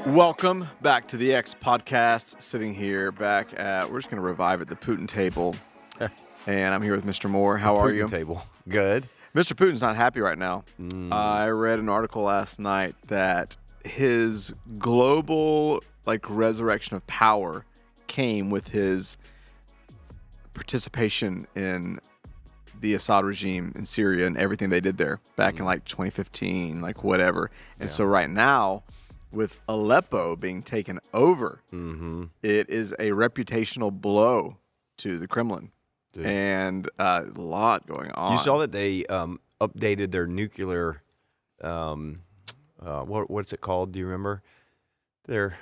Welcome back to the X Podcast. Sitting here back at, we're just going to revive it, the Putin table. And I'm here with Mr. Moore. How are you? Table. Good. Mr. Putin's not happy right now. I read an article last night that his global resurrection of power came with his participation in the Assad regime in Syria and everything they did there back in 2015, whatever. And so right now, with Aleppo being taken over, it is a reputational blow to the Kremlin. Dude. And a lot going on. You saw that they updated their nuclear, what's it called? Do you remember? I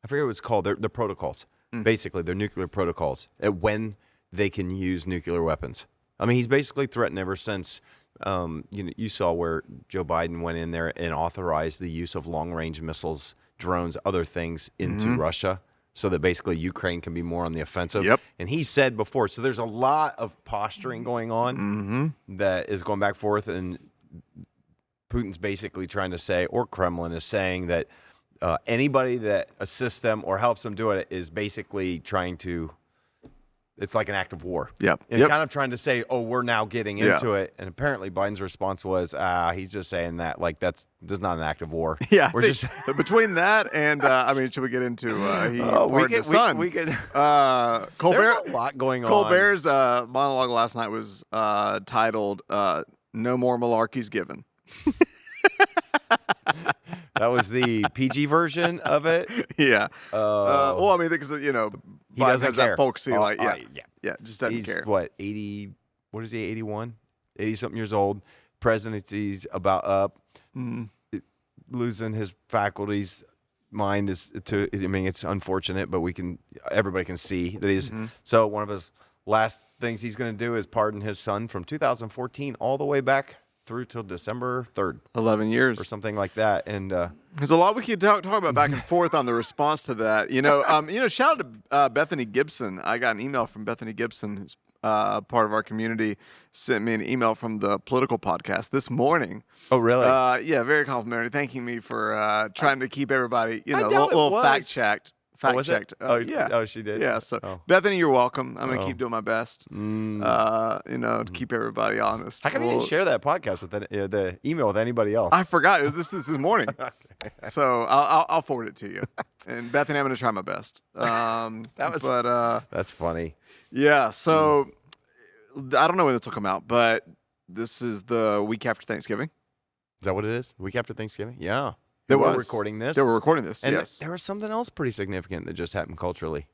forget what it's called. The protocols. Basically, their nuclear protocols at when they can use nuclear weapons. I mean, he's basically threatened ever since. You saw where Joe Biden went in there and authorized the use of long-range missiles, drones, other things into Russia, so that basically Ukraine can be more on the offensive. Yep. And he said before, so there's a lot of posturing going on that is going back and forth, and Putin's basically trying to say, or Kremlin is saying, that anybody that assists them or helps them do it is basically trying to, it's like an act of war. Yep. And kind of trying to say, oh, we're now getting into it. And apparently Biden's response was, he's just saying that, that's not an act of war. Yeah. We're just between that and, should we get into his son? We could. Colbert, There's a lot going on. Colbert's monologue last night was titled, No More Malarkey's Given. That was the PG version of it. Yeah. Because, He Biden doesn't has care. that folksy, just doesn't He's care. what, 80, what is he, 81? 80-something years old. Presidency's about up. Losing his faculties. Mind is, it's unfortunate, but everybody can see that he's, so one of his last things he's going to do is pardon his son from 2014 all the way back through till December 3rd. 11 years. Or something like that. And there's a lot we could talk about back and forth on the response to that. Shout out to Bethany Gibson. I got an email from Bethany Gibson, who's part of our community, sent me an email from the Political Podcast this morning. Oh, really? Yeah, very complimentary, thanking me for trying to keep everybody, a doubt little it was. fact-checked. Fact-checked. Yeah. Oh, she did? Yeah, so Bethany, you're welcome. I'm going to keep doing my best, to keep everybody honest. How come you didn't share that podcast with the email with anybody else? I forgot. It was this morning. Okay. So I'll forward it to you. And Bethany, I'm going to try my best. That's funny. Yeah, so I don't know when this will come out, but this is the week after Thanksgiving. Is that what it is? Week after Thanksgiving? Yeah. We're recording this. We're recording this, and yes. There was something else pretty significant that just happened culturally.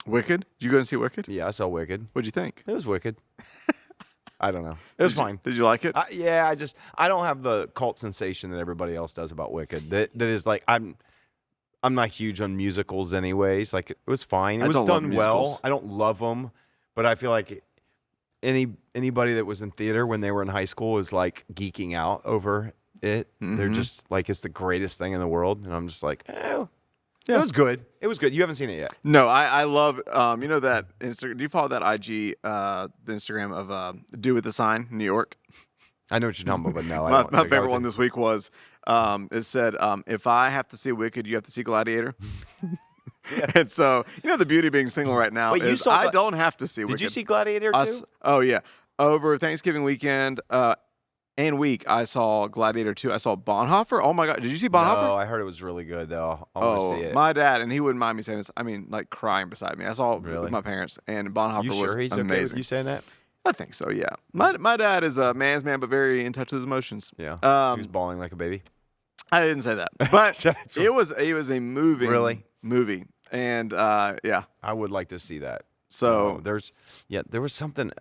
Wicked? Did you go and see Wicked? Yeah, I saw Wicked. What'd you think? It was Wicked. I don't know. It was fine. Did you like it? I don't have the cult sensation that everybody else does about Wicked. That is I'm not huge on musicals anyways. It was fine. It was done well. I don't love them, but I feel like anybody that was in theater when they were in high school is geeking out over it. They're just it's the greatest thing in the world, and I'm just it was good. It was good. You haven't seen it yet. No, I love that Instagram. Do you follow that IG the Instagram of Do With the Sign New York? I know what you're talking about, but no, I don't. My favorite one this week was it said, if I have to see Wicked, you have to see Gladiator. Yeah. And so, the beauty of being single right now is I don't have to see Wicked. Did you see Gladiator too? Oh, yeah. Over Thanksgiving weekend and week, I saw Gladiator 2. I saw Bonhoeffer. Oh, my God. Did you see Bonhoeffer? No, I heard it was really good, though. I want to see it. My dad, and he wouldn't mind me saying this, crying beside me. I saw it with my parents, and Bonhoeffer was he's amazing. Okay with you saying that? I think so, yeah. My dad is a man's man, but very in touch with his emotions. Yeah. He was bawling like a baby. I didn't say that, but it was a moving movie, and yeah, I would like to see that. So there was something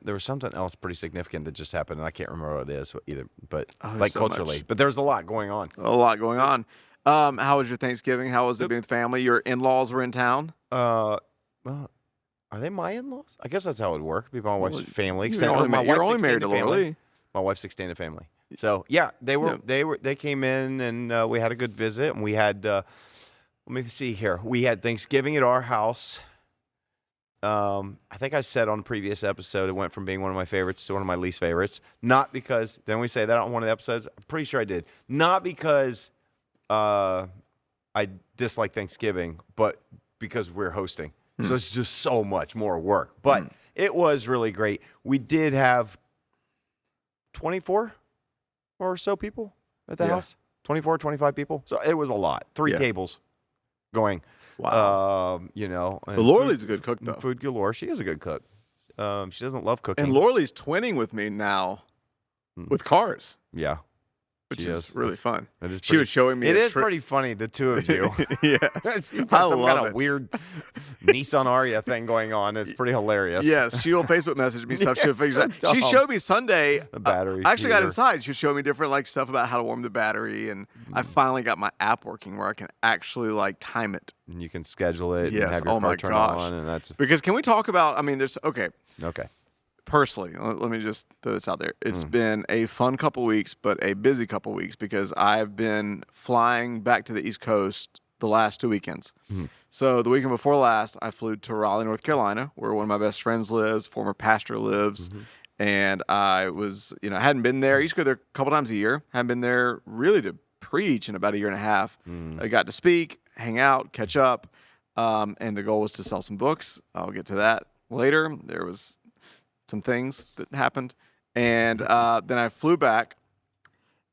else pretty significant that just happened, and I can't remember what it is either. But so culturally, but there's a lot going on. How was your Thanksgiving? How was it being with family? Your in-laws were in town. Well, are they my in-laws? I guess that's how it would work. Be my wife's family. You're only married to Laura Lee. My wife's extended family. So yeah, they came in, and we had a good visit, and we had let me see here. We had Thanksgiving at our house. I think I said on a previous episode, it went from being one of my favorites to one of my least favorites. Not because, didn't we say that on one of the episodes? I'm pretty sure I did. Not because I dislike Thanksgiving, but because we're hosting. So it's just so much more work. But it was really great. We did have 24 or so people at the house. 24, 25 people. So it was a lot. 3 tables going. Wow. But Lorley's a good cook, though. Food galore. She is a good cook. She doesn't love cooking. And Lorley's twinning with me now with cars. Yeah. Which is really fun. She was showing me. It is pretty funny, the two of you. Yes. You've got some kind of weird Nissan Aria thing going on. It's pretty hilarious. Yes. She will Facebook message me stuff. She showed me Sunday. The battery. I actually got inside. She showed me different stuff about how to warm the battery. And I finally got my app working where I can actually time it. And you can schedule it. Yes. And have your car turn on. And that's... Because can we talk about, there's, okay. Personally, let me just throw this out there. It's been a fun couple weeks, but a busy couple weeks because I've been flying back to the East Coast the last 2 weekends. So the weekend before last, I flew to Raleigh, North Carolina, where one of my best friends lives, former pastor lives. And I was, I hadn't been there. I used to go there a couple times a year. Hadn't been there really to preach in about a year and a half. I got to speak, hang out, catch up. And the goal was to sell some books. I'll get to that later. There was some things that happened. And then I flew back,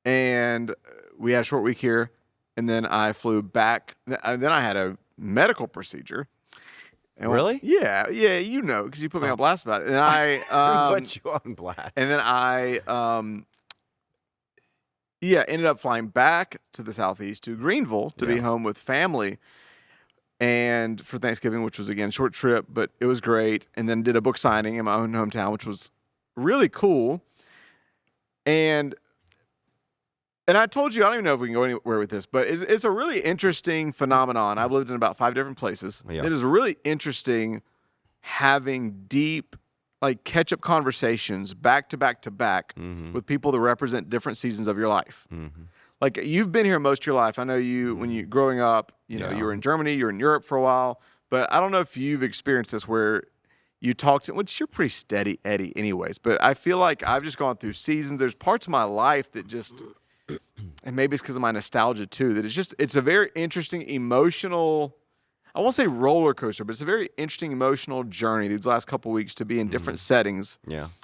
and we had a short week here. And then I flew back. And then I had a medical procedure. And really? Yeah, because you put me on blast about it. And I put you on blast. And then I ended up flying back to the Southeast to Greenville to be home with family. And for Thanksgiving, which was, again, a short trip, but it was great. And then did a book signing in my own hometown, which was really cool. And I told you, I don't even know if we can go anywhere with this, but it's a really interesting phenomenon. I've lived in about 5 different places. Yeah. It is really interesting having deep, catch-up conversations back to back to back with people that represent different seasons of your life. You've been here most of your life. I know you, when you growing up, you were in Germany, you were in Europe for a while, but I don't know if you've experienced this where you talk to, which you're pretty steady Eddie anyways, but I feel like I've just gone through seasons. There's parts of my life that just, and maybe it's because of my nostalgia too, that it's a very interesting emotional, I won't say roller coaster, but it's a very interesting emotional journey these last couple of weeks to be in different settings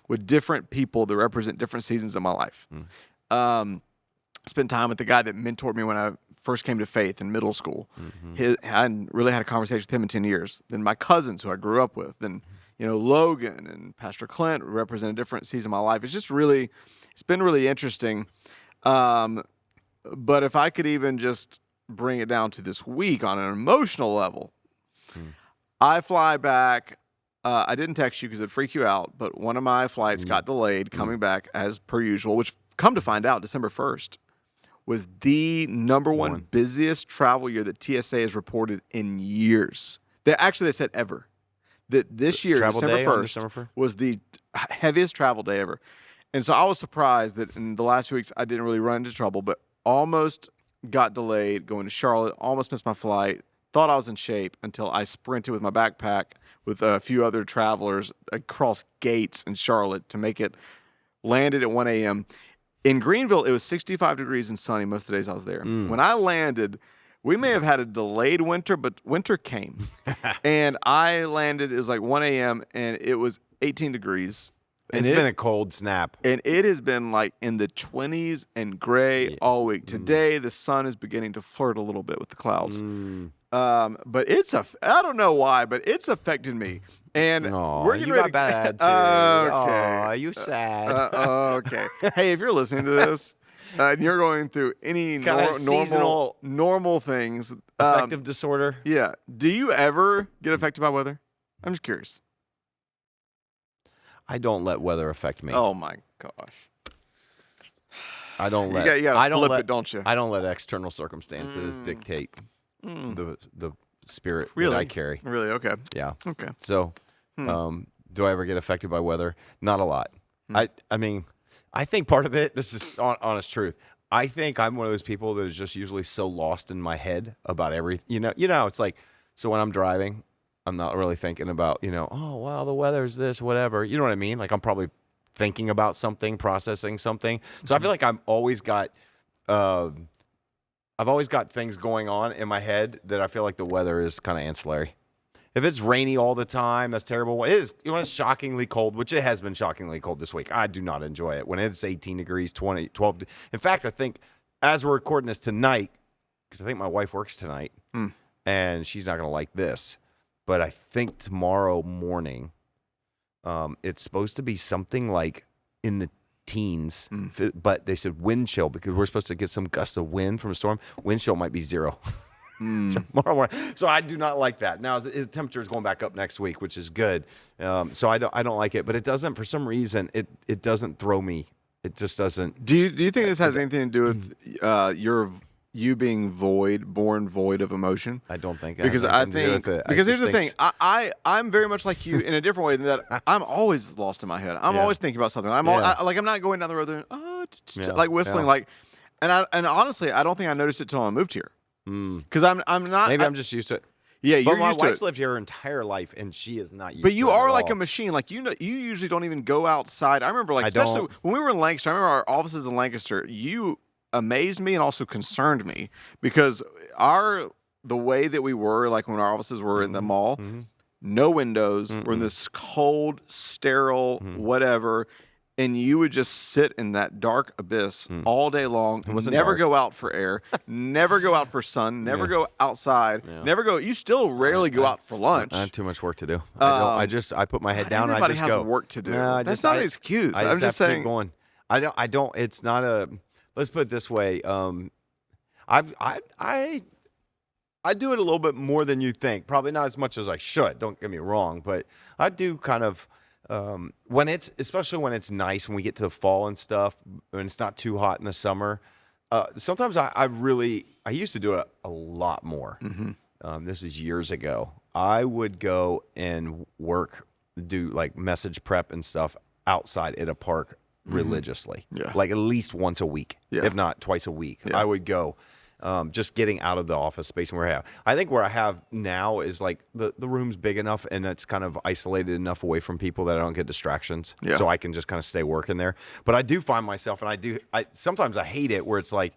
with different people that represent different seasons of my life. Spent time with the guy that mentored me when I first came to faith in middle school. I hadn't really had a conversation with him in 10 years. Then my cousins who I grew up with. Then, Logan and Pastor Clint represent a different season of my life. It's been really interesting. But if I could even just bring it down to this week on an emotional level, I fly back. I didn't text you because it'd freak you out, but one of my flights got delayed coming back as per usual, which come to find out December 1st. Was the number one busiest travel year that TSA has reported in years. They said ever. That this year, December 1st, was the heaviest travel day ever. And so I was surprised that in the last few weeks I didn't really run into trouble, but almost got delayed going to Charlotte, almost missed my flight, thought I was in shape until I sprinted with my backpack with a few other travelers across gates in Charlotte to make it, landed at 1 a.m., in Greenville, it was 65 degrees and sunny most of the days I was there. When I landed, we may have had a delayed winter, but winter came. And I landed, it was 1 a.m., and it was 18 degrees. And it's been a cold snap. And it has been in the 20s and gray all week. Today, the sun is beginning to flirt a little bit with the clouds. But I don't know why, but it's affected me. And we're getting ready. Got bad attitude. Okay. You sad. Okay. Hey, if you're listening to this and you're going through any normal things, affective disorder. Yeah. Do you ever get affected by weather? I'm just curious. I don't let weather affect me. Oh my gosh. I don't let. You gotta flip it, don't you? I don't let external circumstances dictate the spirit that I carry. Really? Okay. Yeah. Okay. So, do I ever get affected by weather? Not a lot. I mean, I think part of it. This is honest truth. I think I'm one of those people that is just usually so lost in my head about everything. It's like, so when I'm driving, I'm not really thinking about, oh, well, the weather's this, whatever. You know what I mean? Like I'm probably thinking about something, processing something. So I feel like I've always got things going on in my head that I feel like the weather is kind of ancillary. If it's rainy all the time, that's terrible. It is, when it's shockingly cold, which it has been shockingly cold this week, I do not enjoy it. When it's 18 degrees, 20, 12. In fact, I think as we're recording this tonight, because I think my wife works tonight, and she's not going to like this, but I think tomorrow morning, it's supposed to be something like in the teens, but they said wind chill because we're supposed to get some gusts of wind from a storm. Wind chill might be 0. Tomorrow morning. So I do not like that. Now the temperature is going back up next week, which is good. So I don't like it, but it doesn't, for some reason, it doesn't throw me. It just doesn't. Do you think this has anything to do with you being born void of emotion? I don't think. Because here's the thing. I'm very much like you in a different way than that. I'm always lost in my head. I'm always thinking about something. I'm not going down the road there, like whistling, like, and honestly, I don't think I noticed it till I moved here. Because I'm not. Maybe I'm just used to it. Yeah, you're my used to it. wife's lived here her entire life, and she is not used to it. But you are like all. a machine. Like you usually don't even go outside. I remember, like, especially when we were in Lancaster. I remember our offices in Lancaster. You amazed me and also concerned me because the way that we were, like when our offices were in the mall, no windows. We're in this cold, sterile, whatever. And you would just sit in that dark abyss all day long. Never go out for air. Never go out for sun. Never go outside. Never go. You still rarely go out for lunch. I have too much work to do. I put my head down and I just go. Everybody has work to do. That's not an excuse. I'm just saying. Keep going. I don't. It's not a. Let's put it this way. I do it a little bit more than you think. Probably not as much as I should. Don't get me wrong, but I do kind of. Especially when it's nice, when we get to the fall and stuff, when it's not too hot in the summer, sometimes I used to do it a lot more. This is years ago. I would go and do like message prep and stuff outside at a park religiously, like at least once a week, if not twice a week. I would go. Just getting out of the office space and I think where I have now is like the room's big enough and it's kind of isolated enough away from people that I don't get distractions. So I can just kind of stay working there. But I do find myself, and sometimes I hate it where it's like,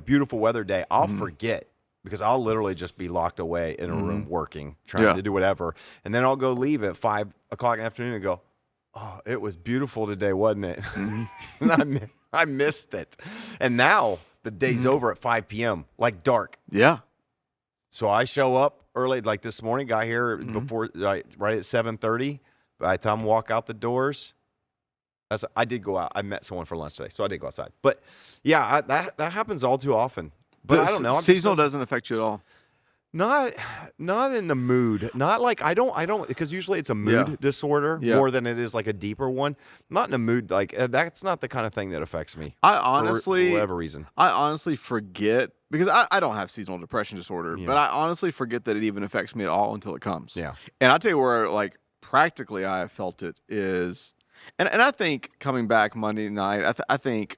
beautiful weather day. I'll forget because I'll literally just be locked away in a room working, trying to do whatever. And then I'll go leave at 5 o'clock in the afternoon and go, oh, it was beautiful today, wasn't it? And I missed it. And now the day's over at 5 p.m., like dark. Yeah. So I show up early, like this morning, got here before right at 7:30. By the time I walk out the doors, I did go out. I met someone for lunch today, so I did go outside. But yeah, that happens all too often. But I don't know. Seasonal doesn't affect you at all. Not in the mood. Not like I don't because usually it's a mood disorder more than it is like a deeper one. Not in a mood like that's not the kind of thing that affects me. I honestly, for whatever reason, I honestly forget because I don't have seasonal depression disorder, but I honestly forget that it even affects me at all until it comes. Yeah, and I'll tell you where like practically I have felt it is, and I think coming back Monday night, I think.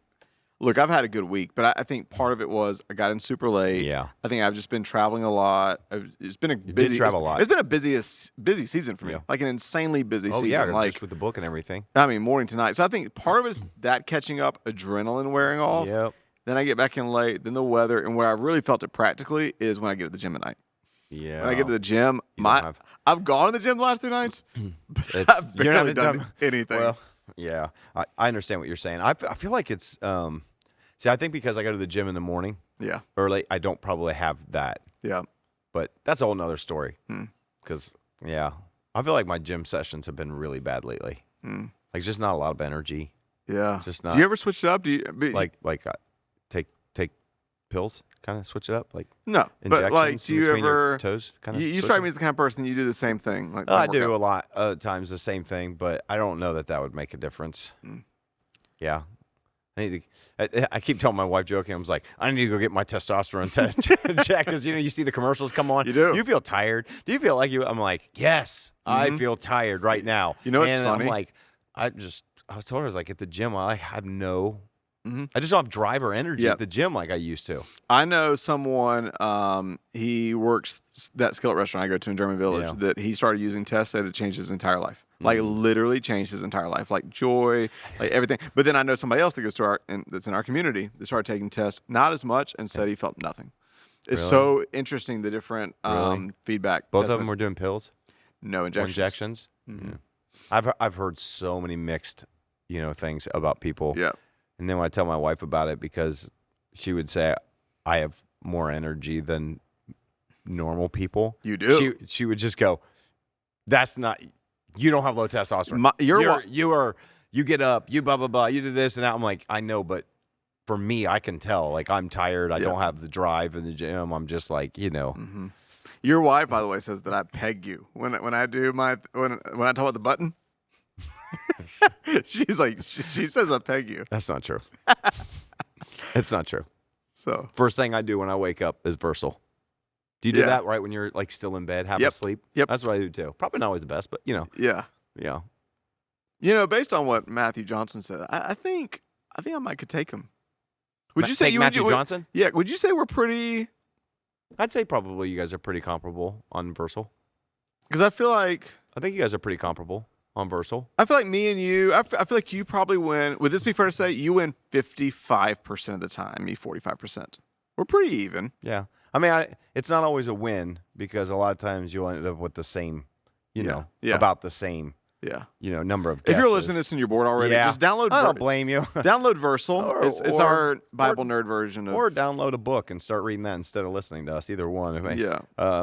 Look, I've had a good week, but I think part of it was I got in super late. Yeah, I think I've just been traveling a lot. It's been a busy. Travel a lot. It's been a busy season for me, like an insanely busy season. Yeah, like just with the book and everything. I mean, morning to night. So I think part of it is that catching up, adrenaline wearing off. Yep. Then I get back in late. Then the weather, and where I really felt it practically is when I get to the gym at night. Yeah. When I get to the gym, I've gone to the gym the last 2 nights, but I've barely done anything. Well, yeah, I understand what you're saying. I feel like it's see, I think because I go to the gym in the morning, early, I don't probably have that. Yeah, but that's a whole nother story. Because I feel like my gym sessions have been really bad lately. Like just not a lot of energy. Yeah, just not. Do you ever switch it up? Do you take pills? Kind of switch it up, like no, but like do you ever your toes? Kind of you strike me as the kind of person you do the same thing. Like I do a lot of times the same thing, but I don't know that would make a difference. Yeah. I keep telling my wife, joking, I was like, I need to go get my testosterone test check because you see the commercials come on. You do. You feel tired? Do you feel like you? I'm like, yes, I feel tired right now. You know what's funny? I'm like, I was told her, I was like at the gym, I have no I just don't have drive or energy at the gym like I used to. I know someone, he works that skillet restaurant I go to in German Village, that he started using tests that it changed his entire life. Like literally changed his entire life, like joy, like everything. But then I know somebody else that goes to that's in our community that started taking tests, not as much, and said he felt nothing. It's so interesting, the different feedback. Both of them were doing pills? No injections. Mm-hmm. Yeah. I've heard so many mixed, things about people. Yeah. And then when I tell my wife about it, because she would say I have more energy than normal people. You do. She would just go, "That's not. You don't have low testosterone. You get up. You blah blah blah. You do this and that." I'm like, I know, but for me, I can tell. Like I'm tired. I don't have the drive in the gym. I'm just like, Mm-hmm. Your wife, by the way, says that I peg you when I do when I talk about the button. She's like, she says I peg you. That's not true. It's not true. So first thing I do when I wake up is Versal. Do you do that right when you're like still in bed, half asleep? Yep. That's what I do too. Probably not always the best, but Yeah. Yeah. Based on what Matthew Johnson said, I think I might could take him. Would you say Matthew Johnson? Yeah. Would you say we're pretty? I'd say probably you guys are pretty comparable on Versal. Because I think you guys are pretty comparable on Versal. I feel like me and you, I feel like you probably win. Would this be fair to say you win 55% of the time, me 45%? We're pretty even. Yeah. I mean, it's not always a win because a lot of times you'll end up with the same, about the same, number of guesses. If you're listening to this and you're bored already, just download. I don't blame you. Download Versal. It's our Bible nerd version of. Or download a book and start reading that instead of listening to us. Either one. Yeah.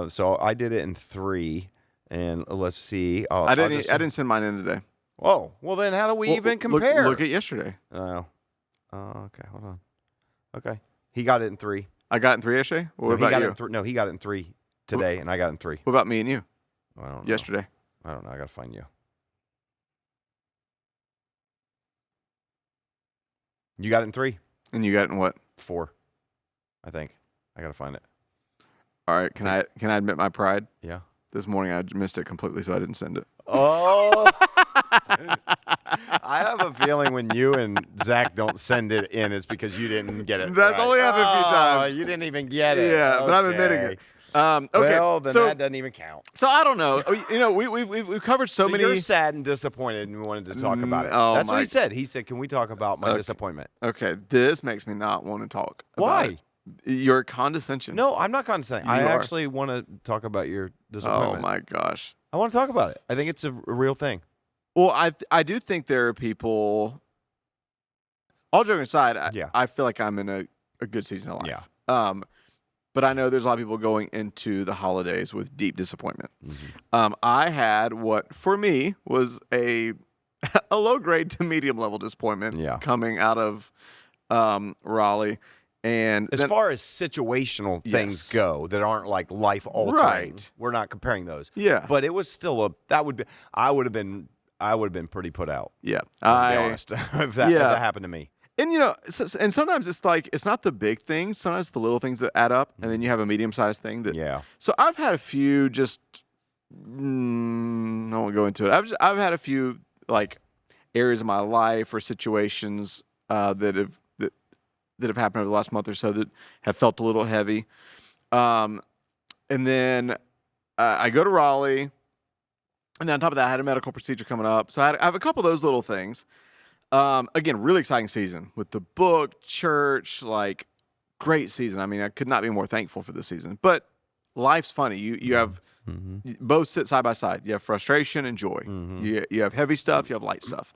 So I did it in 3, and let's see. I didn't send mine in today. Oh, well then how do we even compare? Look at yesterday. Oh. Okay. Hold on. Okay. He got it in 3. I got it in 3 yesterday? What about you? He got it in 3 today, and I got it in 3. What about me and you? I don't know. Yesterday. I don't know. I got to find you. You got it in 3. And you got it in what? 4, I think. I got to find it. All right. Can I admit my pride? Yeah. This morning I missed it completely, so I didn't send it. Oh. I have a feeling when you and Zach don't send it in, it's because you didn't get it. That's only happened a few times. You didn't even get it. Yeah, but I'm admitting it. Okay, well, then that doesn't even count. So I don't know. We've covered so many. You're sad and disappointed, and we wanted to talk about it. That's what he said. He said, "Can we talk about my disappointment?" Okay, this makes me not want to talk. Why? About it. Your condescension. No, I'm not condescending. I actually want to talk about your disappointment. Oh my gosh, I want to talk about it. I think it's a real thing. Well, I do think there are people. All joking aside, I feel like I'm in a good season of life. Yeah. But I know there's a lot of people going into the holidays with deep disappointment. Mm-hmm. I had what for me was a low grade to medium level disappointment coming out of Raleigh. And as far as situational things go that aren't like life altering, we're not comparing those. Yeah. But it was still I would have been pretty put out. Yeah. I'll be honest. if that happened to me. And and sometimes it's like it's not the big things. Sometimes it's the little things that add up, and then you have a medium-sized thing that. Yeah. So I've had a few. Just I won't go into it. I've had a few like areas of my life or situations that have happened over the last month or so that have felt a little heavy. And then I go to Raleigh, and then on top of that, I had a medical procedure coming up. So I have a couple of those little things. Again, really exciting season with the book, church, like great season. I mean, I could not be more thankful for this season. But life's funny. You have both sit side by side. You have frustration and joy. You have heavy stuff. You have light stuff.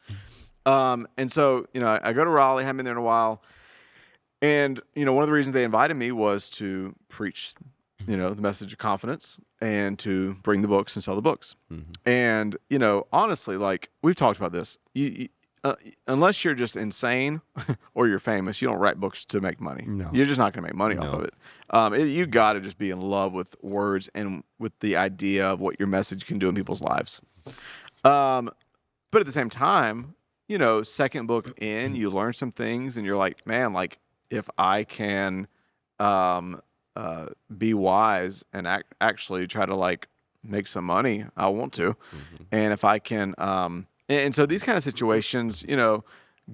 And so I go to Raleigh. Haven't been there in a while. And one of the reasons they invited me was to preach, the message of confidence and to bring the books and sell the books. And honestly, like we've talked about this, unless you're just insane or you're famous, you don't write books to make money. No. You're just not going to make money off of it. You got to just be in love with words and with the idea of what your message can do in people's lives. But at the same time, second book in, you learn some things and you're like, man, like if I can be wise and actually try to like make some money, I want to. And if I can... And so these kind of situations,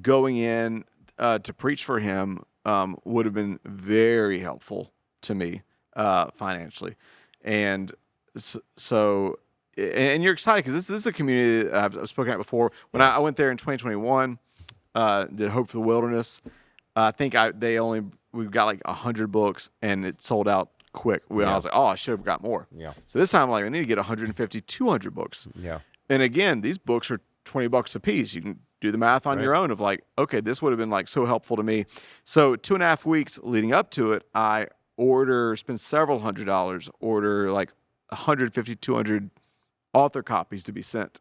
going in, to preach for him would have been very helpful to me financially. And so, and you're excited because this is a community that I've spoken at before. When I went there in 2021, did Hope for the Wilderness. I think we've got like 100 books and it sold out quick. I was like, I should have got more. Yeah. So this time, like, I need to get 150, 200 books. Yeah. And again, these books are $20 a piece. You can do the math on your own of like, okay, this would have been like so helpful to me. So 2.5 weeks leading up to it, I spend several $100s, order like 150, 200 author copies to be sent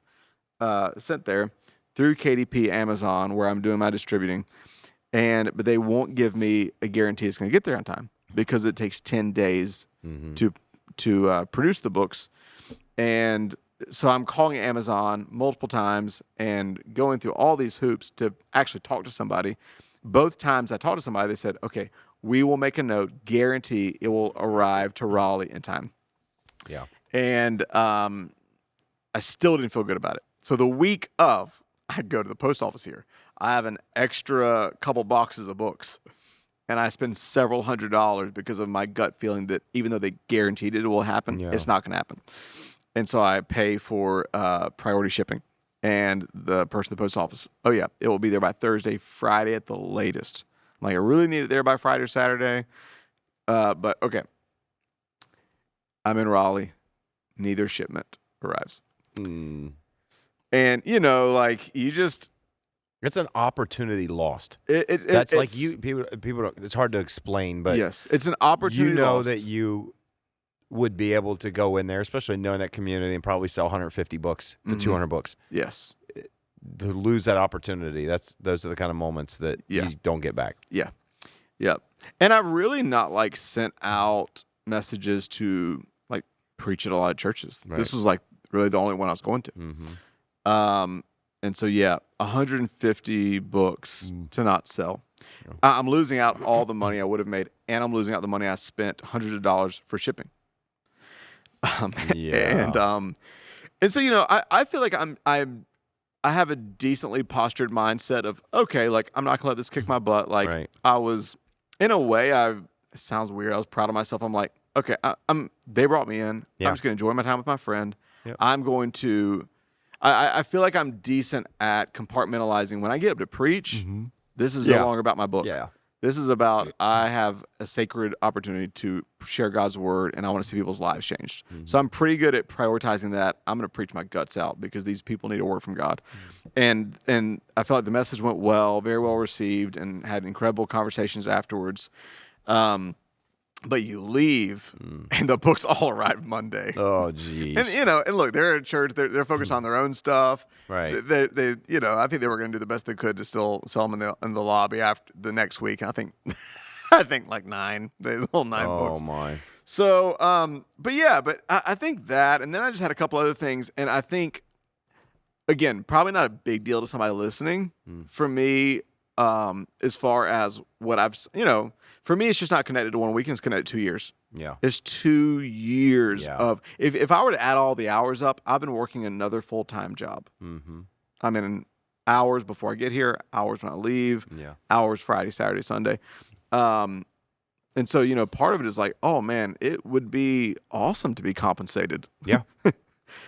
there through KDP, Amazon, where I'm doing my distributing. But they won't give me a guarantee it's going to get there on time because it takes 10 days to produce the books. And so I'm calling Amazon multiple times and going through all these hoops to actually talk to somebody. Both times I talked to somebody, they said, okay, we will make a note, guarantee it will arrive to Raleigh in time. Yeah. And I still didn't feel good about it. So the week of, I go to the post office here. I have an extra couple boxes of books, and I spend several $100s because of my gut feeling that even though they guaranteed it will happen, it's not going to happen. And so I pay for priority shipping, and the person at the post office, it will be there by Thursday, Friday at the latest. I'm like, I really need it there by Friday or Saturday, but okay. I'm in Raleigh. Neither shipment arrives. And, you just... It's an opportunity lost. That's like people don't, it's hard to explain, but yes, it's an opportunity lost. That you would be able to go in there, especially knowing that community, and probably sell 150 books to 200 books. Yes. To lose that opportunity, those are the kind of moments that you don't get back. Yeah. Yep. And I've really not like sent out messages to like preach at a lot of churches. Right. This was like really the only one I was going to. And so, 150 books to not sell. Yeah. I'm losing out all the money I would have made, and I'm losing out the money I spent, hundreds of dollars for shipping. And so, I feel like I have a decently postured mindset of, okay, like I'm not gonna let this kick my butt. Like I was, in a way, it sounds weird. I was proud of myself. I'm like, okay, they brought me in. Yeah. I'm just gonna enjoy my time with my friend. Yep. I'm going to. I feel like I'm decent at compartmentalizing. When I get up to preach, this is no longer about my book. Yeah. This is about I have a sacred opportunity to share God's word, and I want to see people's lives changed. So I'm pretty good at prioritizing that. I'm going to preach my guts out because these people need a word from God. And I felt like the message went well, very well received, and had incredible conversations afterwards. But you leave, and the books all arrive Monday. Oh, geez. And and look, they're at church. They're focused on their own stuff. Right. They I think they were going to do the best they could to still sell them in the lobby after the next week. And I think like 9. There's all 9 books. Oh my. So, but I think that, and then I just had a couple other things, and I think, again, probably not a big deal to somebody listening. For me, as far as what I've, for me, it's just not connected to 1 week. It's connected to 2 years. Yeah. It's 2 years of, if I were to add all the hours up, I've been working another full-time job. I'm in hours before I get here, hours when I leave, hours Friday, Saturday, Sunday. And so, part of it is like, oh man, it would be awesome to be compensated. Yeah.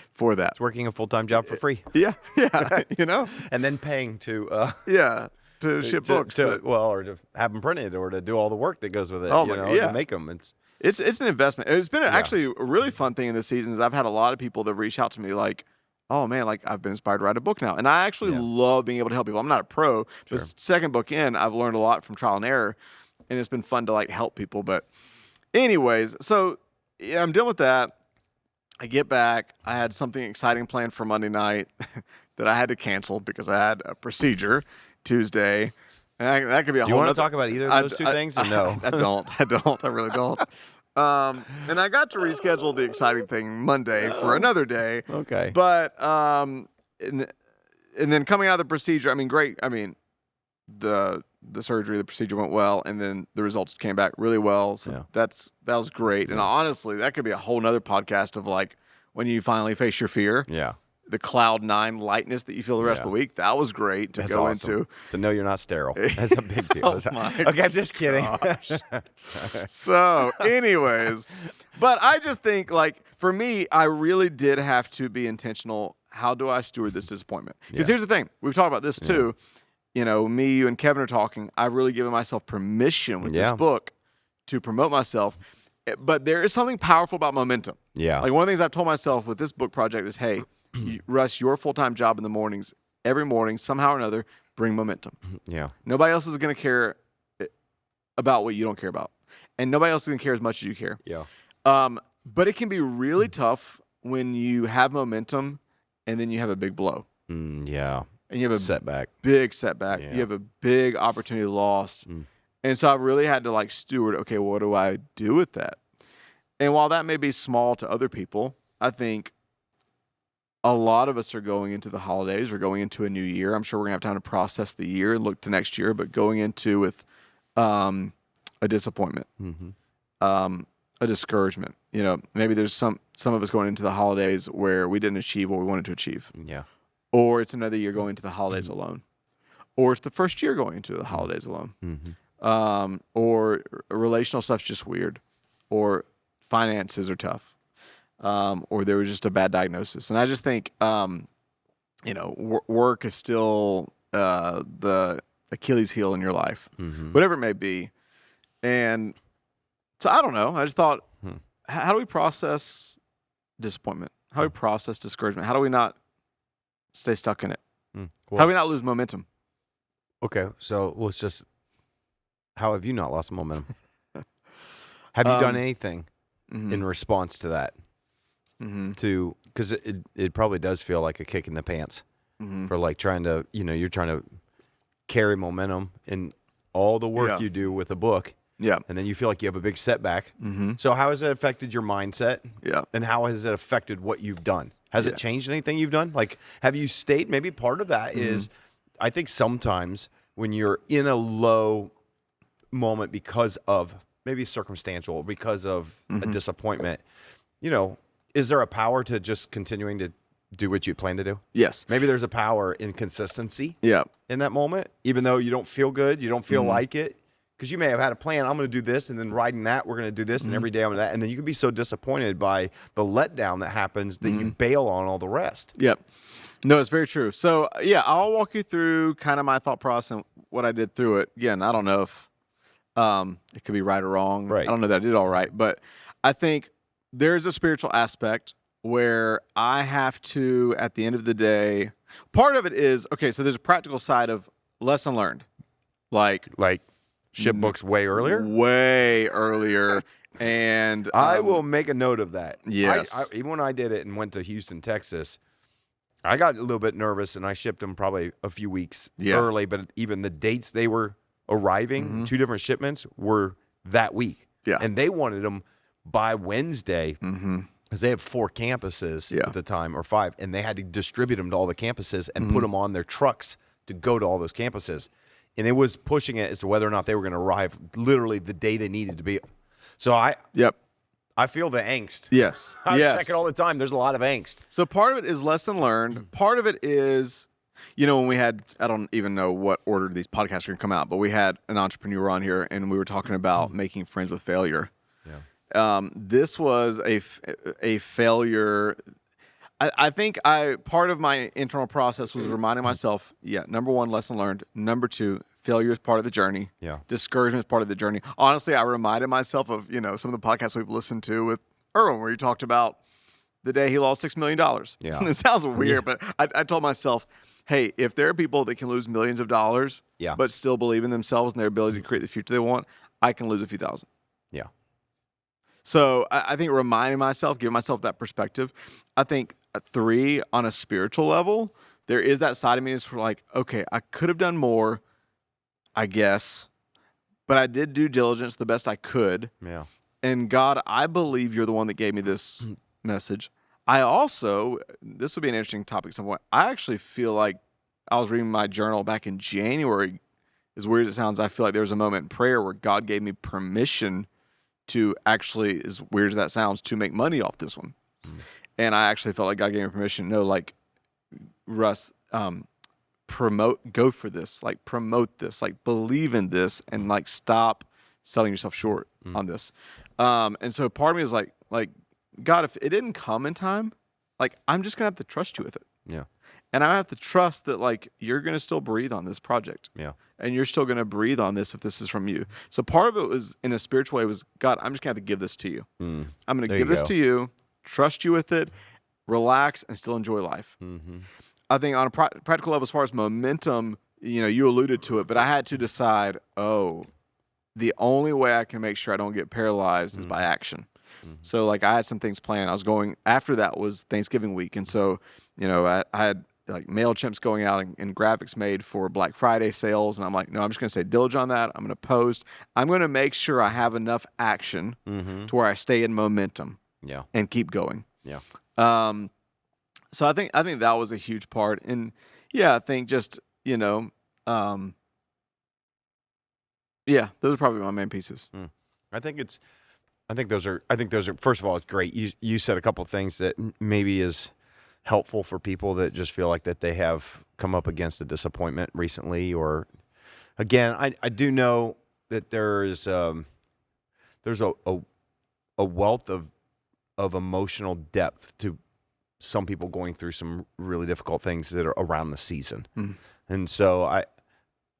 For that. It's working a full-time job for free. Yeah. And then paying to... to ship books. Or to have them printed, or to do all the work that goes with it, to make them. It's an investment. It's been actually a really fun thing in this season is I've had a lot of people that reach out to me like, oh man, like I've been inspired to write a book now. And I actually love being able to help people. I'm not a pro, but second book in, I've learned a lot from trial and error, and it's been fun to like help people. But anyways, so I'm done with that. I get back. I had something exciting planned for Monday night that I had to cancel because I had a procedure Tuesday. And that could be a whole. You want to talk about either of those two things, or no? I don't. I really don't. And I got to reschedule the exciting thing Monday for another day. Okay. But and then coming out of the procedure, great. The surgery, the procedure went well, and then the results came back really well. So that was great. And honestly, that could be a whole nother podcast of like when you finally face your fear. Yeah. the cloud nine lightness that you feel the rest of the week. That was great to go into. To know you're not sterile. That's a big deal. Okay, just kidding. So, anyways, but I just think, like, for me, I really did have to be intentional. How do I steward this disappointment? Because here's the thing. We've talked about this too. You know, me, you, and Kevin are talking. I've really given myself permission with this book to promote myself. But there is something powerful about momentum. Yeah. Like, one of the things I've told myself with this book project is, hey, Russ, your full-time job in the mornings, every morning, somehow or another, bring momentum. Yeah. Nobody else is going to care about what you don't care about. And nobody else is going to care as much as you care. Yeah. But it can be really tough when you have momentum and then you have a big blow. Yeah. And you have a setback. Big setback. Yeah. You have a big opportunity lost. And so I really had to, like, steward, okay, what do I do with that? And while that may be small to other people, I think a lot of us are going into the holidays or going into a new year. I'm sure we're going to have time to process the year and look to next year, but going into with a disappointment, a discouragement. You know, maybe there's some of us going into the holidays where we didn't achieve what we wanted to achieve. Yeah. Or it's another year going into the holidays alone. Or it's the first year going into the holidays alone. Or relational stuff's just weird. Or finances are tough. Or there was just a bad diagnosis. And I just think, you know, work is still the Achilles heel in your life, whatever it may be. And so I don't know. I just thought, how do we process disappointment? How do we process discouragement? How do we not stay stuck in it? Well, how do we not lose momentum? Okay, so let's just, how have you not lost momentum? Have you done anything in response to that? Because it probably does feel like a kick in the pants for, like, trying to, you know, you're trying to carry momentum in all the work you do with a book. Yeah. And then you feel like you have a big setback. So how has it affected your mindset? Yeah. And how has it affected what you've done? Has it changed anything you've done? Like, have you stayed? Maybe part of that is, I think sometimes when you're in a low moment because of maybe circumstantial, because of a disappointment, you know, is there a power to just continuing to do what you plan to do? Yes. Maybe there's a power in consistency in that moment, even though you don't feel good, you don't feel like it. Because you may have had a plan, I'm going to do this, and then riding that, we're going to do this, and every day I'm going to that. And then you can be so disappointed by the letdown that happens that you bail on all the rest. Yep. No, it's very true. So, yeah, I'll walk you through kind of my thought process and what I did through it. Again, I don't know if it could be right or wrong. Right. I don't know that I did all right. But I think there's a spiritual aspect where I have to, at the end of the day, part of it is, okay, so there's a practical side of lesson learned. Like ship books way earlier. And I will make a note of that. Yes. Even when I did it and went to Houston, Texas, I got a little bit nervous and I shipped them probably a few weeks early, but even the dates they were arriving, 2 different shipments, were that week. Yeah. And they wanted them by Wednesday because they had 4 campuses at the time, or 5, and they had to distribute them to all the campuses and put them on their trucks to go to all those campuses. And it was pushing it as to whether or not they were going to arrive literally the day they needed to be. So I feel the angst. Yes. I check it all the time. There's a lot of angst. So part of it is lesson learned. Part of it is, you know, when we had, I don't even know what order these podcasts are going to come out, but we had an entrepreneur on here and we were talking about making friends with failure. Yeah. This was a failure. I think part of my internal process was reminding myself, number 1, lesson learned. Number 2, failure is part of the journey. Yeah. Discouragement is part of the journey. Honestly, I reminded myself of, you know, some of the podcasts we've listened to with Erwin, where he talked about the day he lost $6 million. Yeah. It sounds weird, but I told myself, hey, if there are people that can lose millions of dollars, but still believe in themselves and their ability to create the future they want, I can lose a few thousand. Yeah. So I think reminding myself, giving myself that perspective. I think 3, on a spiritual level, there is that side of me that's like, okay, I could have done more, I guess, but I did due diligence the best I could. Yeah. And God, I believe you're the one that gave me this message. I also, this would be an interesting topic at some point, I actually feel like I was reading my journal back in January. As weird as it sounds, I feel like there was a moment in prayer where God gave me permission to actually, as weird as that sounds, to make money off this one. And I actually felt like God gave me permission. No, like, Russ, go for this, like promote this, like believe in this, and like stop selling yourself short on this. And so part of me is like, God, if it didn't come in time, like I'm just gonna have to trust you with it. Yeah. And I have to trust that like you're gonna still breathe on this project. Yeah. And you're still gonna breathe on this if this is from you. So part of it was in a spiritual way was, God, I'm just gonna have to give this to you. I'm gonna give this to you, trust you with it, relax, and still enjoy life. I think on a practical level, as far as momentum, you alluded to it, but I had to decide, the only way I can make sure I don't get paralyzed is by action. So like I had some things planned. I was going, after that was Thanksgiving week. And so, I had like MailChimps going out and graphics made for Black Friday sales. And I'm like, no, I'm just going to stay diligent on that. I'm going to post. I'm going to make sure I have enough action to where I stay in momentum and keep going. Yeah. So I think that was a huge part. And I think just, those are probably my main pieces. I think those are first of all, it's great. You said a couple of things that maybe is helpful for people that just feel like that they have come up against a disappointment recently, or again, I do know that there's a wealth of emotional depth to some people going through some really difficult things that are around the season. And so I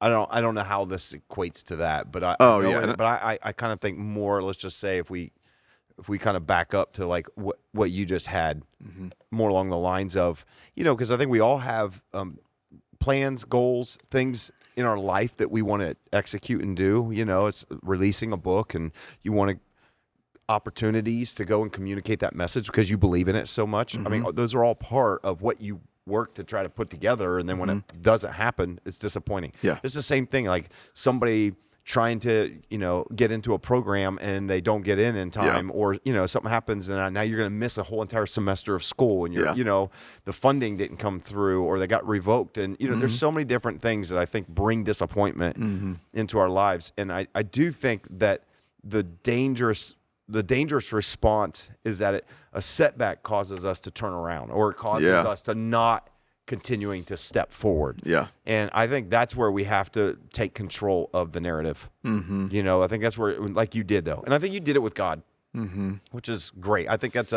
don't know how this equates to that, but I kind of think more, let's just say if we kind of back up to like what you just had, more along the lines of, because I think we all have plans, goals, things in our life that we want to execute and do. It's releasing a book, and you want opportunities to go and communicate that message because you believe in it so much. I mean, those are all part of what you work to try to put together, and then when it doesn't happen, it's disappointing. Yeah, it's the same thing. Like somebody trying to get into a program and they don't get in time, or something happens and now you're going to miss a whole entire semester of school, and you're the funding didn't come through, or they got revoked, and there's so many different things that I think bring disappointment into our lives. And I do think that the dangerous response is that a setback causes us to turn around, or it causes us to not continuing to step forward. Yeah. And I think that's where we have to take control of the narrative. I think that's where, like you did though. And I think you did it with God, which is great. I think that's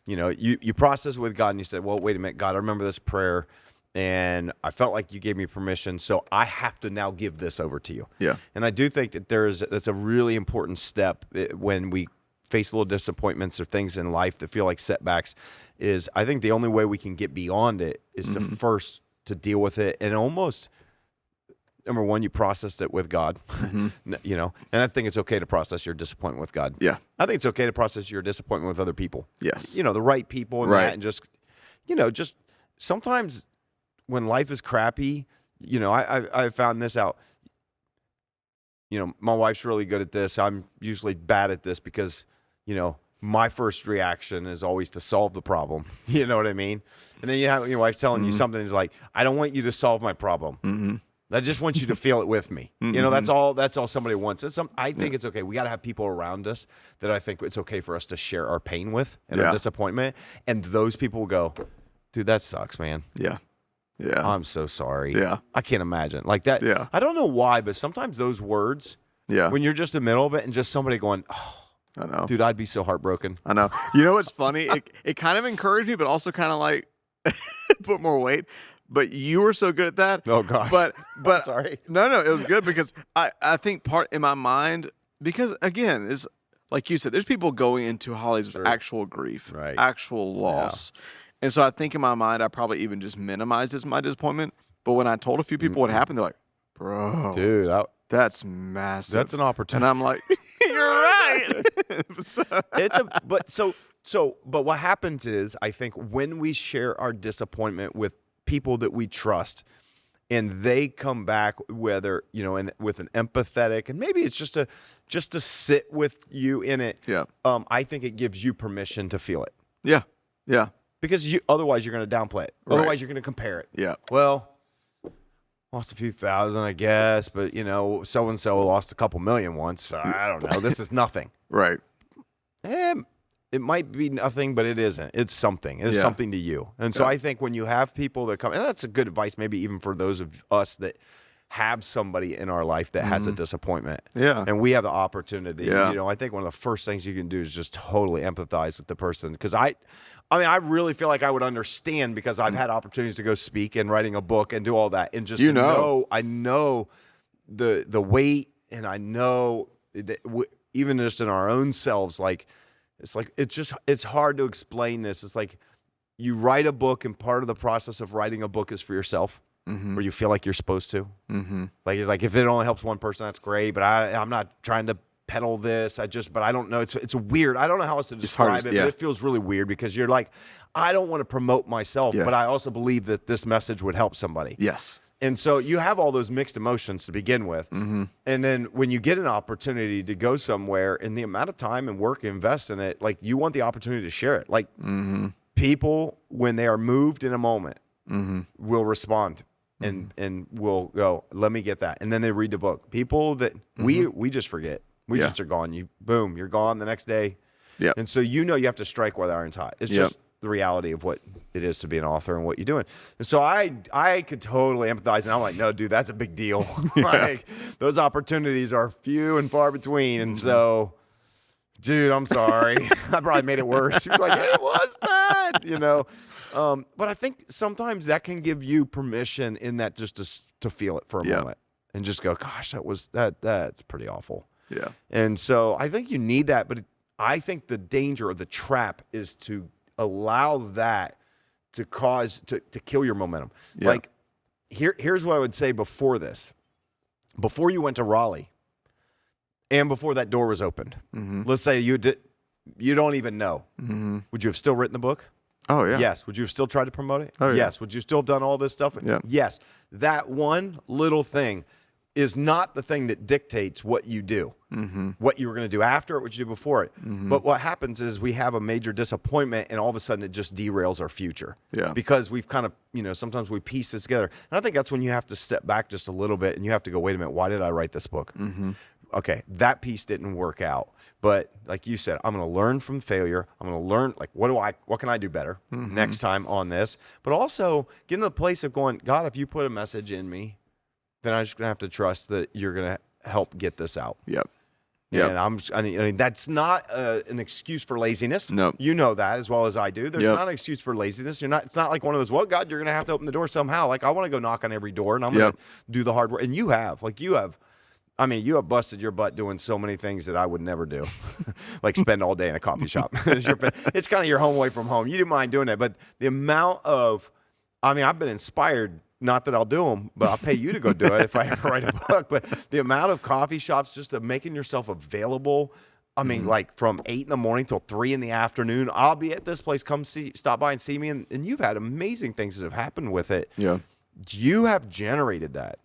you process with God and you said, well, wait a minute, God, I remember this prayer and I felt like you gave me permission, so I have to now give this over to you. Yeah. And I do think that that's a really important step when we face little disappointments or things in life that feel like setbacks. Is I think the only way we can get beyond it is to first to deal with it, and almost, number one, you processed it with God, and I think it's okay to process your disappointment with God. Yeah. I think it's okay to process your disappointment with other people. Yes. The right people and that, and just sometimes when life is crappy, I found this out. My wife's really good at this. I'm usually bad at this because, my first reaction is always to solve the problem. You know what I mean? And then you have your wife telling you something like, I don't want you to solve my problem. I just want you to feel it with me. That's all somebody wants. I think it's okay. We got to have people around us that I think it's okay for us to share our pain with and our disappointment. And those people will go, dude, that sucks, man. Yeah. Yeah. I'm so sorry. Yeah. I can't imagine. Like that. Yeah. I don't know why, but sometimes those words, when you're just in the middle of it and just somebody going, oh, I know. Dude, I'd be so heartbroken. I know. You know what's funny? It kind of encouraged me, but also kind of like put more weight. But you were so good at that. Oh, gosh. But I'm sorry. No, it was good because I think part in my mind, because again, is like you said, there's people going into holidays with actual grief, actual loss. Yeah. And so I think in my mind, I probably even just minimized my disappointment. But when I told a few people what happened, they're like, bro, dude, that's massive. That's an opportunity. And I'm like, you're right. But what happens is, I think when we share our disappointment with people that we trust, and they come back, whether and with an empathetic, and maybe it's just to sit with you in it. Yeah. I think it gives you permission to feel it. Yeah. Yeah. Because otherwise you're going to downplay it. Right. Otherwise you're going to compare it. Yeah. Well, lost a few thousand, I guess, but so-and-so lost a couple million once. I don't know. This is nothing. Right. it might be nothing, but it isn't. It's something. It's something to you. And so I think when you have people that come, and that's a good advice, maybe even for those of us that have somebody in our life that has a disappointment. Yeah. And we have the opportunity. Yeah. You know, I think one of the first things you can do is just totally empathize with the person. Because I really feel like I would understand, because I've had opportunities to go speak and writing a book and do all that. And just I know the weight, and I know that even just in our own selves, like, it's hard to explain this. It's like you write a book, and part of the process of writing a book is for yourself. Or you feel like you're supposed to. Like, it's like, if it only helps one person, that's great. But I'm not trying to peddle this. But I don't know. It's weird. I don't know how else to describe it. But it feels really weird, because you're like, I don't want to promote myself, but I also believe that this message would help somebody. Yes. And so you have all those mixed emotions to begin with. And then when you get an opportunity to go somewhere, and the amount of time and work you invest in it, like, you want the opportunity to share it. Like, people, when they are moved in a moment, will respond. And we'll go, let me get that. And then they read the book. People that we just forget. We just are gone. You're gone the next day. Yeah. And so you have to strike while the iron's hot. It's just the reality of what it is to be an author and what you're doing. And so I could totally empathize. And I'm like, no, dude, that's a big deal. Like, those opportunities are few and far between. And so, dude, I'm sorry. I probably made it worse. He was like, it was bad, But I think sometimes that can give you permission in that, just to feel it for a moment and just go, gosh, that's pretty awful. Yeah. And so I think you need that, but I think the danger or the trap is to allow that to cause to kill your momentum. Yeah. Like, here's what I would say before this. Before you went to Raleigh, and before that door was opened, let's say you don't even know, would you have still written the book? Oh, yeah. Yes. Would you have still tried to promote it? Oh, yeah. Yes. Would you still have done all this stuff? Yeah. Yes. That one little thing is not the thing that dictates what you do, what you were going to do after it, what you do before it. But what happens is we have a major disappointment, and all of a sudden it just derails our future. Yeah. Because we've kind of, sometimes we piece this together. And I think that's when you have to step back just a little bit, and you have to go, wait a minute, why did I write this book? Okay, that piece didn't work out. But like you said, I'm going to learn from failure. I'm going to learn, like, what can I do better next time on this? But also get into the place of going, God, if you put a message in me, then I'm just going to have to trust that you're going to help get this out. Yep. And I mean, that's not an excuse for laziness. No. You know that as well as I do. There's not an excuse for laziness. It's not like one of those, well, God, you're going to have to open the door somehow. Like, I want to go knock on every door, and I'm going to do the hard work. And you have busted your butt doing so many things that I would never do. Like, spend all day in a coffee shop. It's kind of your home away from home. You didn't mind doing that. But the amount of, I've been inspired, not that I'll do them, but I'll pay you to go do it if I ever write a book. But the amount of coffee shops, just of making yourself available, like from 8 in the morning till 3 in the afternoon, I'll be at this place, stop by and see me. And you've had amazing things that have happened with it. Yeah. You have generated that.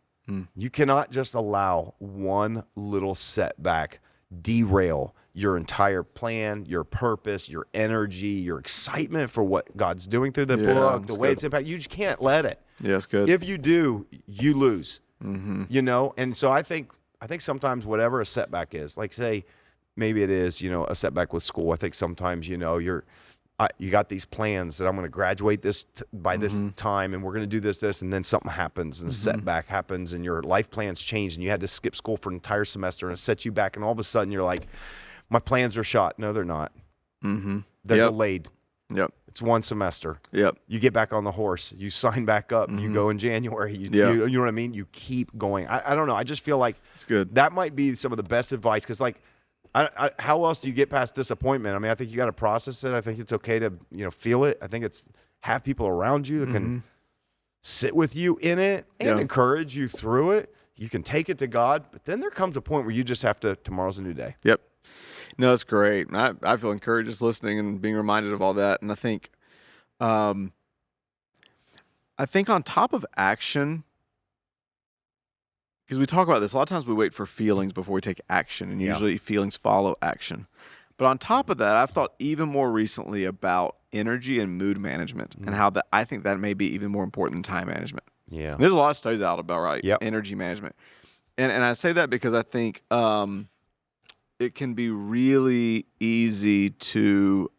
You cannot just allow one little setback derail your entire plan, your purpose, your energy, your excitement for what God's doing through the book, the way it's impacted. You just can't let it. Yeah, that's good. If you do, you lose. And so I think sometimes whatever a setback is, like, say maybe it is, a setback with school. I think sometimes, you got these plans that I'm going to graduate by this time, and we're going to do this, and then something happens, and a setback happens, and your life plans change, and you had to skip school for an entire semester, and it sets you back, and all of a sudden you're like, my plans are shot. No, they're not. They're delayed. Yep. It's one semester. Yep. You get back on the horse. You sign back up. You go in January. You know what I mean? You keep going. I don't know. I just feel like it's good. That might be some of the best advice, because, like, how else do you get past disappointment? I think you got to process it. I think it's okay to feel it. I think it's have people around you that can sit with you in it and encourage you through it. You can take it to God, but then there comes a point where you just have to. Tomorrow's a new day. Yep. No, it's great. I feel encouraged just listening and being reminded of all that. And I think on top of action, because we talk about this, a lot of times we wait for feelings before we take action, and usually feelings follow action. But on top of that, I've thought even more recently about energy and mood management, and how that I think that may be even more important than time management. Yeah, there's a lot of studies out about energy management, and I say that because I think it can be really easy to,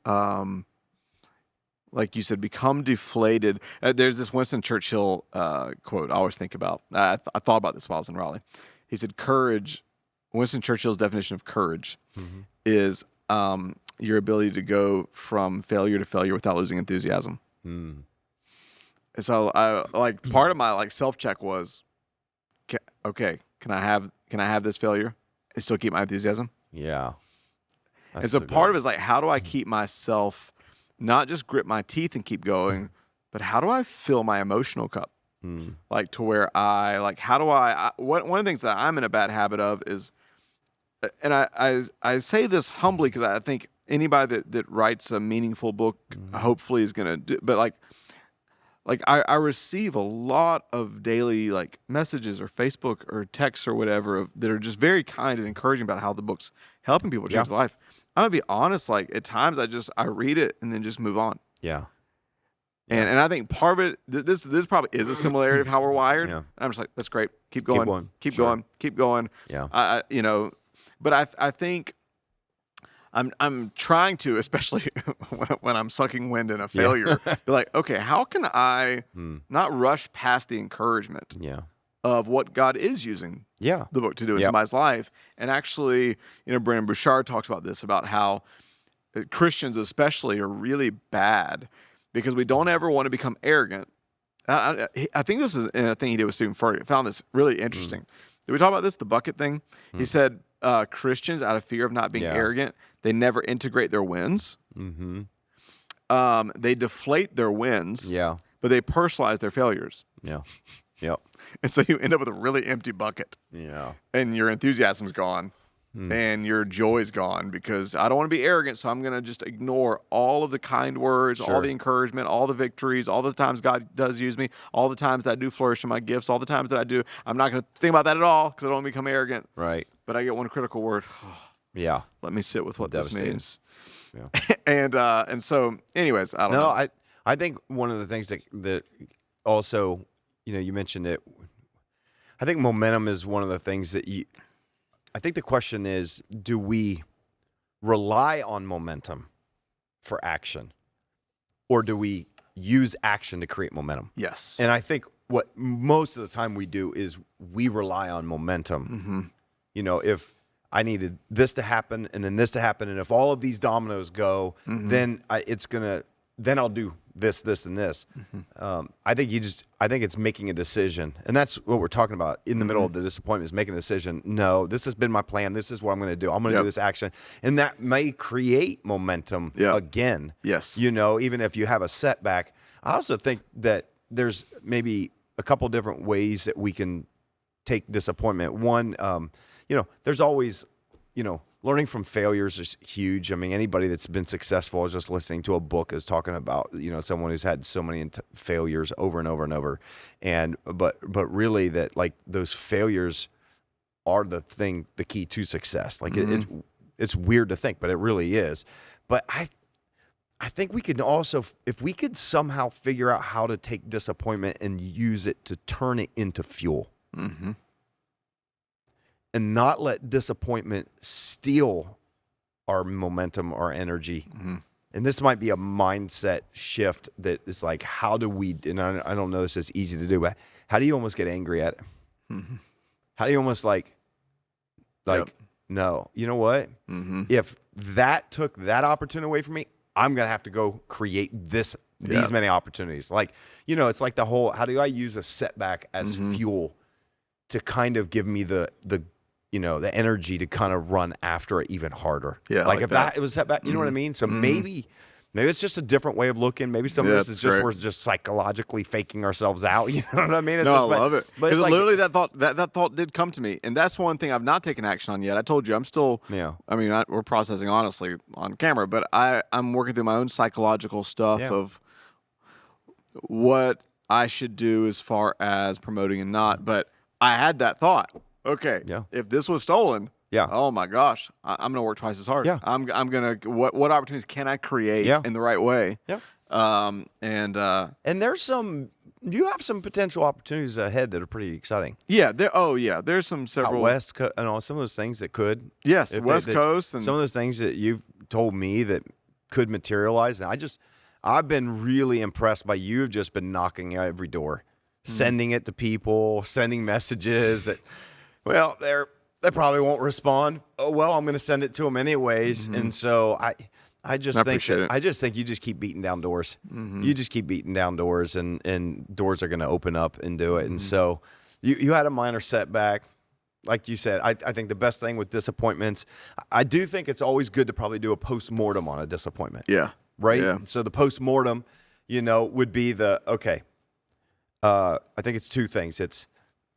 like you said, become deflated. There's this Winston Churchill quote I always think about. I thought about this while I was in Raleigh. He said, courage, Winston Churchill's definition of courage is your ability to go from failure to failure without losing enthusiasm. And so part of my self-check was, okay, can I have this failure and still keep my enthusiasm? Yeah. And so part of it is like, how do I keep myself, not just grip my teeth and keep going, but how do I fill my emotional cup? Like to where how do one of the things that I'm in a bad habit of is, and I say this humbly because I think anybody that writes a meaningful book hopefully is going to do, but I receive a lot of daily messages or Facebook or texts or whatever that are just very kind and encouraging about how the book's helping people change their life. I'm gonna be honest, at times I read it and then just move on. Yeah. And I think part of it, this probably is a similarity of how we're wired. Yeah. And I'm just like, that's great. Keep going. Keep going. Yeah. But I think I'm trying to, especially when I'm sucking wind in a failure, be like, okay, how can I not rush past the encouragement of what God is using the book to do in somebody's life? And actually, Brandon Bouchard talks about this, about how Christians especially are really bad because we don't ever want to become arrogant. I think this is a thing he did with Stephen Furtick. I found this really interesting. Did we talk about this, the bucket thing? He said Christians, out of fear of not being arrogant, they never integrate their wins. They deflate their wins, but they personalize their failures. Yeah. Yep. And so you end up with a really empty bucket. Yeah. And your enthusiasm's gone. And your joy's gone because I don't want to be arrogant, so I'm going to just ignore all of the kind words, all the encouragement, all the victories, all the times God does use me, all the times that I do flourish in my gifts, all the times that I do. I'm not going to think about that at all because I don't want to become arrogant. Right. But I get one critical word. Let me sit with what this means. Yeah. And so, anyways, I don't know. I think one of the things that also, you mentioned it. I think momentum is one of the things that I think the question is, do we rely on momentum for action, or do we use action to create momentum? Yes. And I think what most of the time we do is we rely on momentum. If I needed this to happen and then this to happen, and if all of these dominoes go, then then I'll do this, and this. I think it's making a decision, and that's what we're talking about in the middle of the disappointment, is making a decision. No, this has been my plan. This is what I'm going to do. I'm going to do this action, and that may create momentum again. Yes. Even if you have a setback. I also think that there's maybe a couple different ways that we can take disappointment. One, there's always, learning from failures is huge. I mean, anybody that's been successful, I was just listening to a book is talking about, someone who's had so many failures over and over and over. But really that those failures are the key to success. It's weird to think, but it really is. But I think we could also, if we could somehow figure out how to take disappointment and use it to turn it into fuel. And not let disappointment steal our momentum, our energy. And this might be a mindset shift that is how do we, and I don't know this is easy to do, but how do you almost get angry at it? How do you almost no, you know what? If that took that opportunity away from me, I'm going to have to go create these many opportunities. It's like the whole, how do I use a setback as fuel to kind of give me the energy to kind of run after it even harder. Yeah. If that it was setback, you know what I mean? So maybe it's just a different way of looking. Maybe some of this is just, we're just psychologically faking ourselves out. You know what I mean? I love it. Because literally that thought did come to me. And that's one thing I've not taken action on yet. I told you, I'm still, we're processing honestly on camera, but I'm working through my own psychological stuff of what I should do as far as promoting and not. But I had that thought. Okay, if this was stolen, oh my gosh, I'm gonna work twice as hard. Yeah. I'm gonna what opportunities can I create in the right way? Yeah. And there's some you have some potential opportunities ahead that are pretty exciting. Yeah. There's some several Out west, some of those things that could. Yes, West Coast, and some of those things that you've told me that could materialize. And I've been really impressed by you. Have just been knocking at every door, sending it to people, sending messages that, well, they probably won't respond. Oh well, I'm going to send it to them anyways. And so I just think you just keep beating down doors. You just keep beating down doors, and doors are going to open up and do it. And so you had a minor setback. Like you said, I think the best thing with disappointments, I do think it's always good to probably do a post-mortem on a disappointment. Yeah. Right? Yeah. So the post-mortem, would be okay, I think it's two things. It's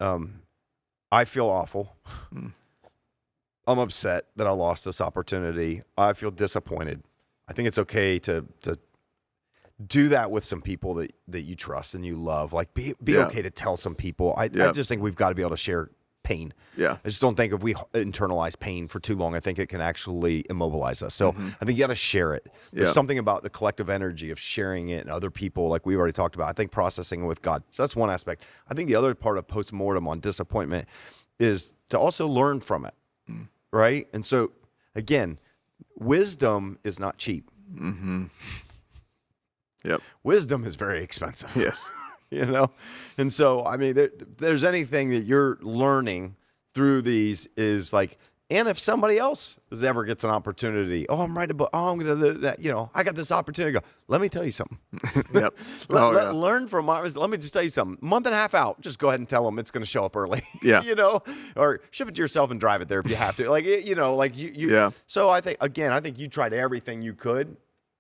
I feel awful. I'm upset that I lost this opportunity. I feel disappointed. I think it's okay to do that with some people that you trust and you love. Like be okay to tell some people. I just think we've got to be able to share pain. Yeah. I just don't think if we internalize pain for too long, I think it can actually immobilize us. So I think you got to share it. There's something about the collective energy of sharing it and other people, like we've already talked about. I think processing it with God. So that's one aspect. I think the other part of postmortem on disappointment is to also learn from it. Right? And so, again, wisdom is not cheap. Yep. Wisdom is very expensive. Yes. And so, I mean, there's anything that you're learning through these is like, and if somebody else ever gets an opportunity, I'm writing a book, I'm going to, I got this opportunity. Go, let me tell you something. Yep. Learn from let me just tell you something. Month and a half out, just go ahead and tell them it's going to show up early. Yeah. Or ship it to yourself and drive it there if you have to. Yeah. So I think you tried everything you could,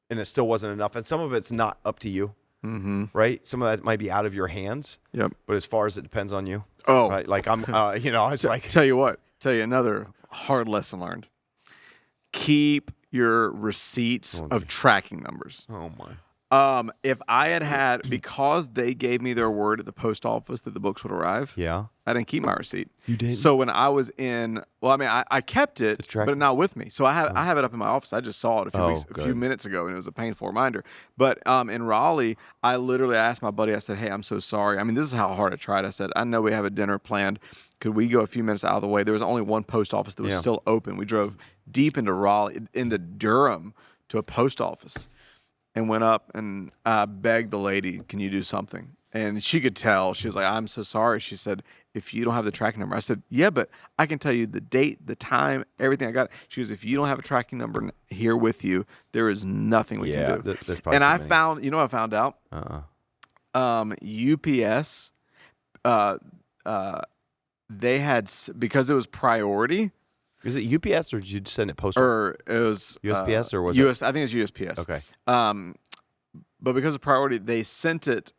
and it still wasn't enough. And some of it's not up to you. Right? Some of that might be out of your hands. Yep. But as far as it depends on you. Oh. Right? Like I'm, it's like. Tell you another hard lesson learned. Keep your receipts of tracking numbers. Oh my. If I had because they gave me their word at the post office that the books would arrive. Yeah. I didn't keep my receipt. You did. So when I was I kept it, but not with me. So I have it up in my office. I just saw it a few minutes ago, and it was a painful reminder. But in Raleigh, I literally asked my buddy. I said, "Hey, I'm so sorry. I mean, this is how hard I tried." I said, "I know we have a dinner planned. Could we go a few minutes out of the way?" There was only one post office that was still open. We drove deep into Raleigh, into Durham, to a post office, and went up and I begged the lady, "Can you do something?" And she could tell. She was like, "I'm so sorry." She said, "If you don't have the tracking number." I said, "Yeah, but I can tell you the date, the time, everything I got." She goes, "If you don't have a tracking number here with you, there is nothing we can do." And I found, what I found out? UPS, they had, because it was priority. Is it UPS or did you send it postal? Or it was USPS or was it? I think it's USPS. Okay. But because of priority, they sent it,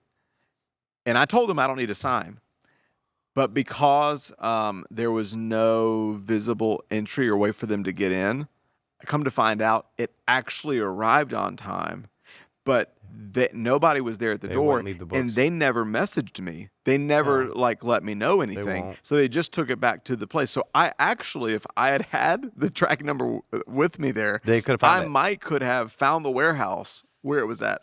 and I told them I don't need to sign. But because there was no visible entry or way for them to get in, I come to find out it actually arrived on time, but nobody was there at the door, and they never messaged me. They never let me know anything. So they just took it back to the place. So I actually, if I had the tracking number with me there, I could have found the warehouse where it was at.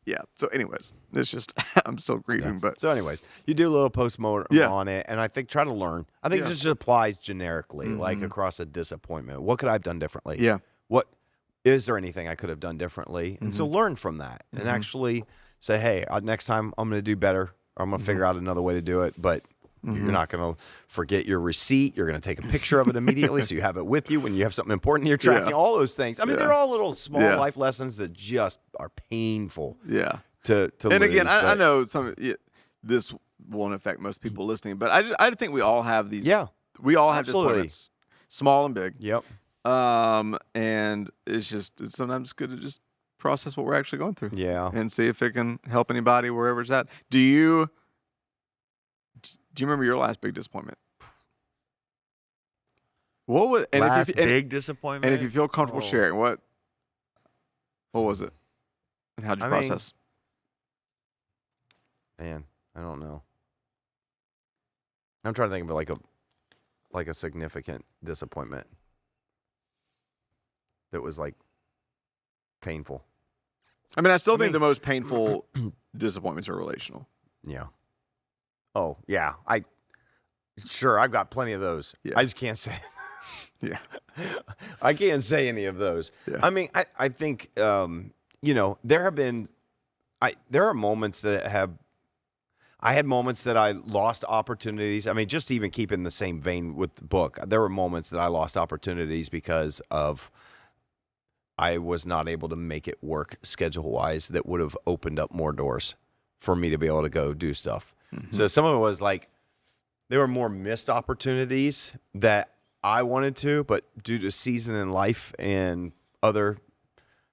Yeah. So anyways, it's just, I'm still grieving. But so anyways, you do a little postmortem on it, and I think try to learn. I think this just applies generically, like across a disappointment. What could I have done differently? Yeah. What is there anything I could have done differently? And so learn from that and actually say, hey, next time I'm going to do better, or I'm going to figure out another way to do it. But you're not going to forget your receipt. You're going to take a picture of it immediately so you have it with you when you have something important you're tracking. All those things. I mean, they're all little small life lessons that just are painful. Yeah. To and lose, again, I know this won't affect most people listening, but I think we all have these. Yeah. We all have disappointments, small and big. Yep. And it's sometimes good to just process what we're actually going through. Yeah. And see if it can help anybody wherever it's at. Do you remember your last big disappointment? What was big disappointment? And if you feel comfortable sharing, what was it? And how'd you process? Man, I don't know. I'm trying to think of like a significant disappointment that was like painful. I mean, I still think the most painful disappointments are relational. Yeah. Oh, yeah. I've got plenty of those. Yeah. I just can't say. Yeah. I can't say any of those. Yeah. I mean, I think, there are moments that I had moments that I lost opportunities. I mean, just even keeping the same vein with the book, there were moments that I lost opportunities because I was not able to make it work schedule-wise that would have opened up more doors for me to be able to go do stuff. Mm-hmm. So some of it was like, there were more missed opportunities that I wanted to, but due to season in life and other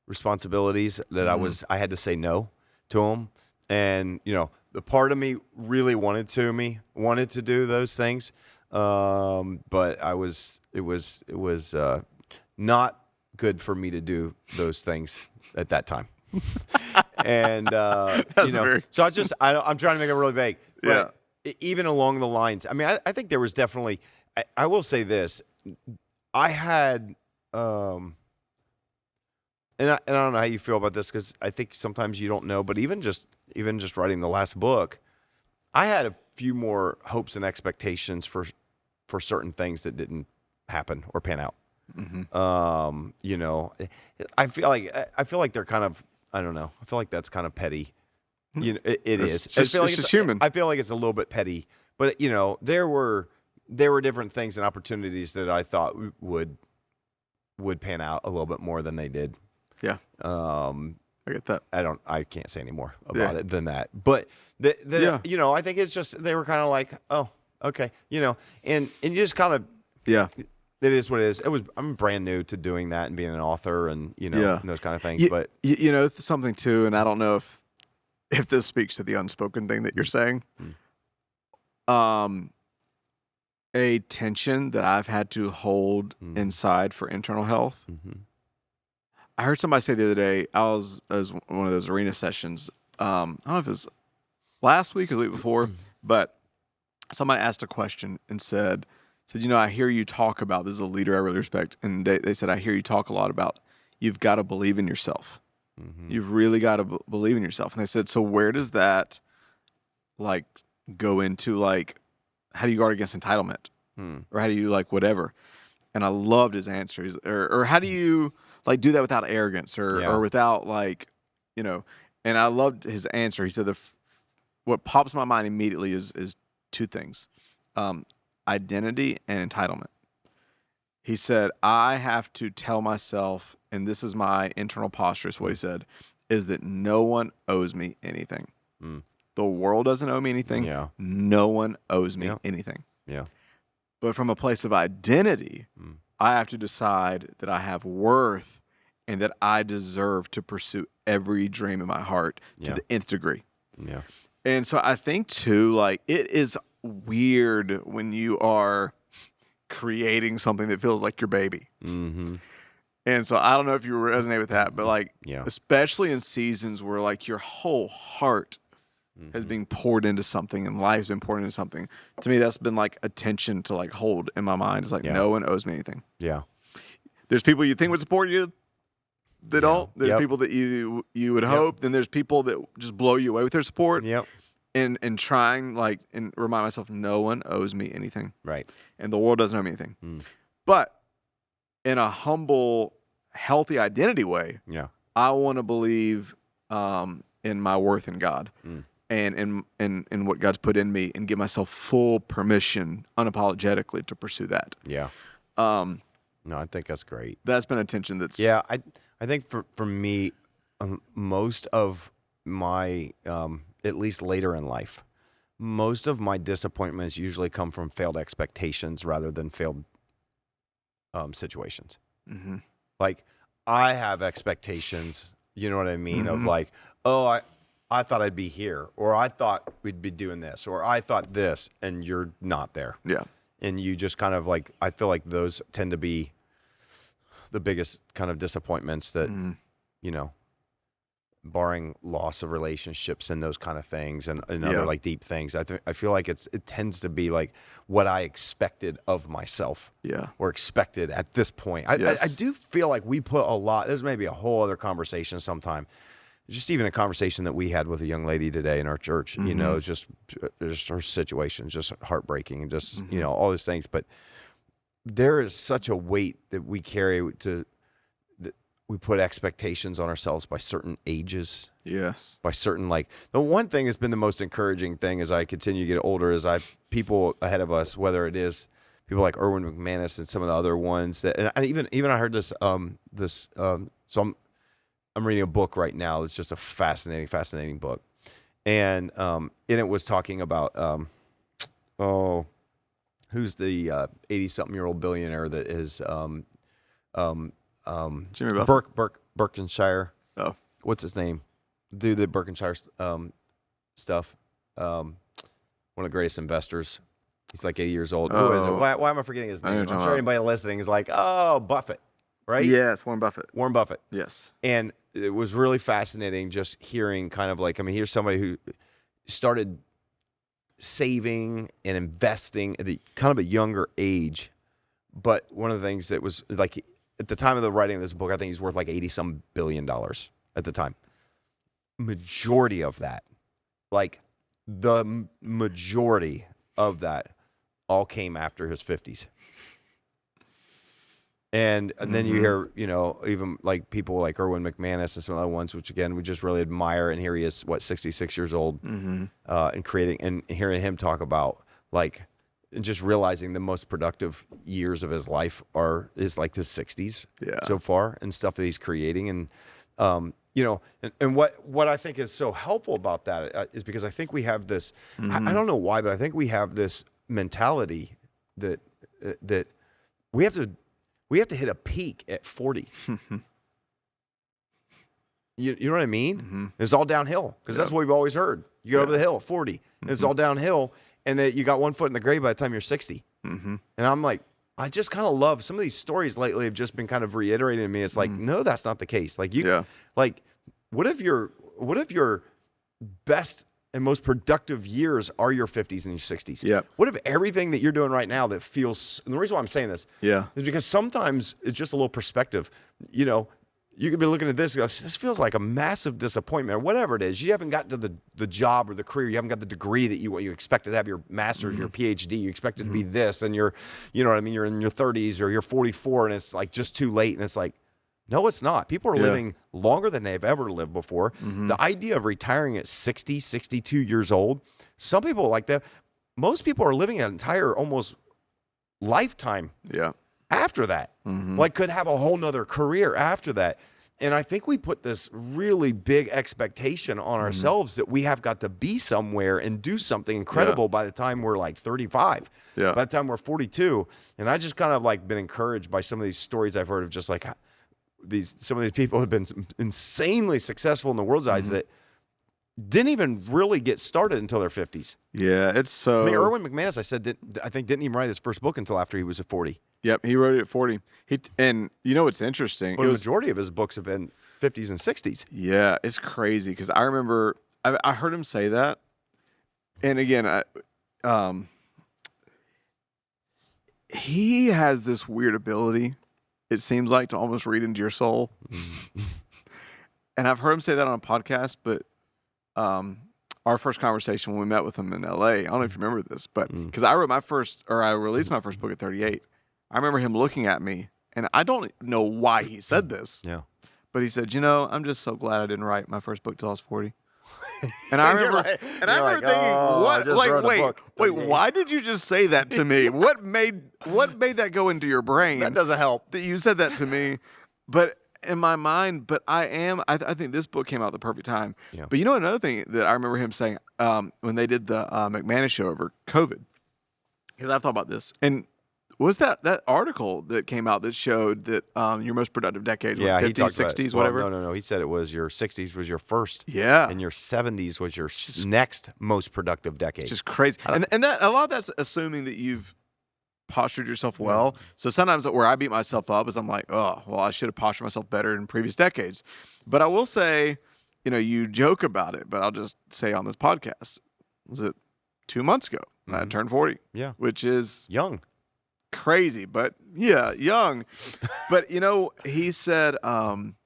responsibilities that I had to say no to them. And, the part of me really wanted to do those things. But it was not good for me to do those things at that time. And, so I'm trying to make it really vague. But even along the lines, I mean, I think there was definitely, I will say this, I had, and I don't know how you feel about this because I think sometimes you don't know, but even just writing the last book, I had a few more hopes and expectations for certain things that didn't happen or pan out. Mm-hmm. I feel like they're kind of, I don't know. I feel like that's kind of petty. It is. Just, it's just human. I feel like it's a little bit petty, but there were different things and opportunities that I thought would pan out a little bit more than they did. Yeah. I get that. I can't say any more about it than that. But I think it's just they were kind of like, oh, okay, and you just kind of It is what it is. I'm brand new to doing that and being an author and and those kind of things. But it's something too, and I don't know if this speaks to the unspoken thing that you're saying. A tension that I've had to hold inside for internal health. Mm-hmm. I heard somebody say the other day, I was one of those arena sessions. I don't know if it was last week or the week before, but somebody asked a question and said, I hear you talk about, this is a leader I really respect, and they said, I hear you talk a lot about you've got to believe in yourself. Mm-hmm. You've really got to believe in yourself. And they said, so where does that go into how do you guard against entitlement? Or how do you whatever? And I loved his answer. Or how do you do that without arrogance or without and I loved his answer. He said what pops in my mind immediately is two things. Identity and entitlement. He said, I have to tell myself, and this is my internal posture, is what he said, is that no one owes me anything. The world doesn't owe me anything. Yeah. No one owes me anything. Yeah. But from a place of identity, I have to decide that I have worth and that I deserve to pursue every dream in my heart to the nth degree. Yeah. And so I think, too, it is weird when you are creating something that feels like your baby. Mm-hmm. And so I don't know if you resonate with that, but especially in seasons where your whole heart has been poured into something and life's been poured into something. To me, that's been a tension to hold in my mind. It's no one owes me anything. Yeah. There's people you think would support you that don't. There's people that you would hope. Then there's people that just blow you away with their support. Yep. And trying and remind myself, no one owes me anything. Right. And the world doesn't owe me anything. But in a humble, healthy identity way, I want to believe in my worth in God. And in what God's put in me, and give myself full permission, unapologetically, to pursue that. Yeah. No, I think that's great. That's been a tension that's... Yeah, I think for me, most of my, at least later in life, most of my disappointments usually come from failed expectations rather than failed situations. Mm-hmm. I have expectations, you know what I mean, of I thought I'd be here, or I thought we'd be doing this, or I thought this, and you're not there. Yeah. And you just kind of I feel like those tend to be the biggest kind of disappointments that, barring loss of relationships and those kind of things and other deep things. I feel like it tends to be what I expected of myself. Yeah. Or expected at this point. I do feel like we put a lot, this may be a whole other conversation sometime, just even a conversation that we had with a young lady today in our church, you know, just her situation, just heartbreaking and just, you know, all these things. But there is such a weight that we carry that we put expectations on ourselves by certain ages. Yes. By certain, like, the one thing that's been the most encouraging thing as I continue to get older is people ahead of us, whether it is people like Erwin McManus and some of the other ones that, and even I heard this, so I'm reading a book right now. It's just a fascinating book. And it was talking about, who's the 80-something-year-old billionaire that is Jimmy Buffett? Berkshire. Oh. What's his name? Do the Berkshire stuff. One of the greatest investors. He's like 80 years old. Who is it? Why am I forgetting his name? I'm sure anybody listening is like, oh, Buffett, right? Yes, Warren Buffett. Warren Buffett. Yes. And it was really fascinating just hearing kind of like, I mean, here's somebody who started saving and investing at kind of a younger age. But one of the things that was like, at the time of the writing of this book, I think he's worth like $80-some billion at the time. Majority of that, like the majority of that all came after his 50s. And then you hear, you know, even like people like Erwin McManus and some other ones, which again, we just really admire. And here he is, 66 years old, and creating, and hearing him talk about like, and just realizing the most productive years of his life is like his 60s so far, and stuff that he's creating. And, you know, and what I think is so helpful about that is because I think we have this, I don't know why, but I think we have this mentality that we have to hit a peak at 40. You know what I mean? It's all downhill, because that's what we've always heard. You get over the hill at 40, and it's all downhill, and that you got one foot in the grave by the time you're 60. And I'm like, I just kind of love some of these stories lately have just been kind of reiterating to me. It's like, no, that's not the case. Like like, what if your best and most productive years are your 50s and your 60s? Yeah. What if everything that you're doing right now that feels, and the reason why I'm saying this is because sometimes it's just a little perspective. You know, you could be looking at this and go, this feels like a massive disappointment, or whatever it is. You haven't gotten to the job or the career. You haven't got the degree that you expected to have, your master's, your PhD. You expected to be this, and you know what I mean? You're in your 30s or you're 44, and it's like just too late. And it's like, no, it's not. People are living longer than they've ever lived before. The idea of retiring at 60, 62 years old, some people like that. Most people are living an entire almost lifetime after that. Like, could have a whole nother career after that. And I think we put this really big expectation on ourselves that we have got to be somewhere and do something incredible by the time we're like 35, by the time we're 42. And I just kind of like been encouraged by some of these stories I've heard of just like some of these people have been insanely successful in the world's eyes that didn't even really get started until their 50s. Yeah, it's so. I mean, Erwin McManus, didn't even write his first book until after he was at 40. Yep, he wrote it at 40. And you know what's interesting? But the majority of his books have been 50s and 60s. Yeah, it's crazy because I remember I heard him say that, and again, he has this weird ability. It seems like to almost read into your soul. And I've heard him say that on a podcast, but our first conversation when we met with him in LA, I don't know if you remember this, but because I released my first book at 38, I remember him looking at me, and I don't know why he said this. Yeah. But he said, you know, I'm just so glad I didn't write my first book till I was 40. And I remember, thinking, wait, why did you just say that to me? What made that go into your brain? That doesn't help. That you said that to me. But in my mind, I think this book came out at the perfect time. Yeah. But you know another thing that I remember him saying when they did the McManus show over COVID, because I've thought about this, and was that article that came out that showed that your most productive decade was 50s, 60s, whatever? No. He said it was your 60s was your first. Yeah. And your 70s was your next most productive decade. Which is crazy. And that a lot of that's assuming that you've postured yourself well. So sometimes where I beat myself up is I'm like, oh, well, I should have postured myself better in previous decades. But I will say, you know, you joke about it, but I'll just say on this podcast, was it 2 months ago? I turned 40. Yeah. Which is young. Crazy, but young. But you know, he said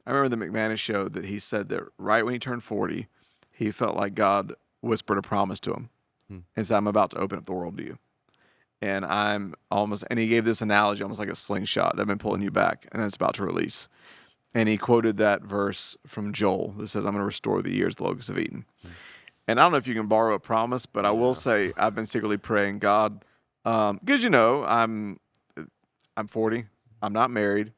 I remember the McManus show that he said that right when he turned 40, he felt like God whispered a promise to him and said, I'm about to open up the world to you. And and he gave this analogy almost like a slingshot that I've been pulling you back and it's about to release. And he quoted that verse from Joel that says, I'm going to restore the years the locusts have eaten. And I don't know if you can borrow a promise, but I will say I've been secretly praying, God, because, you know, I'm 40. I'm not married.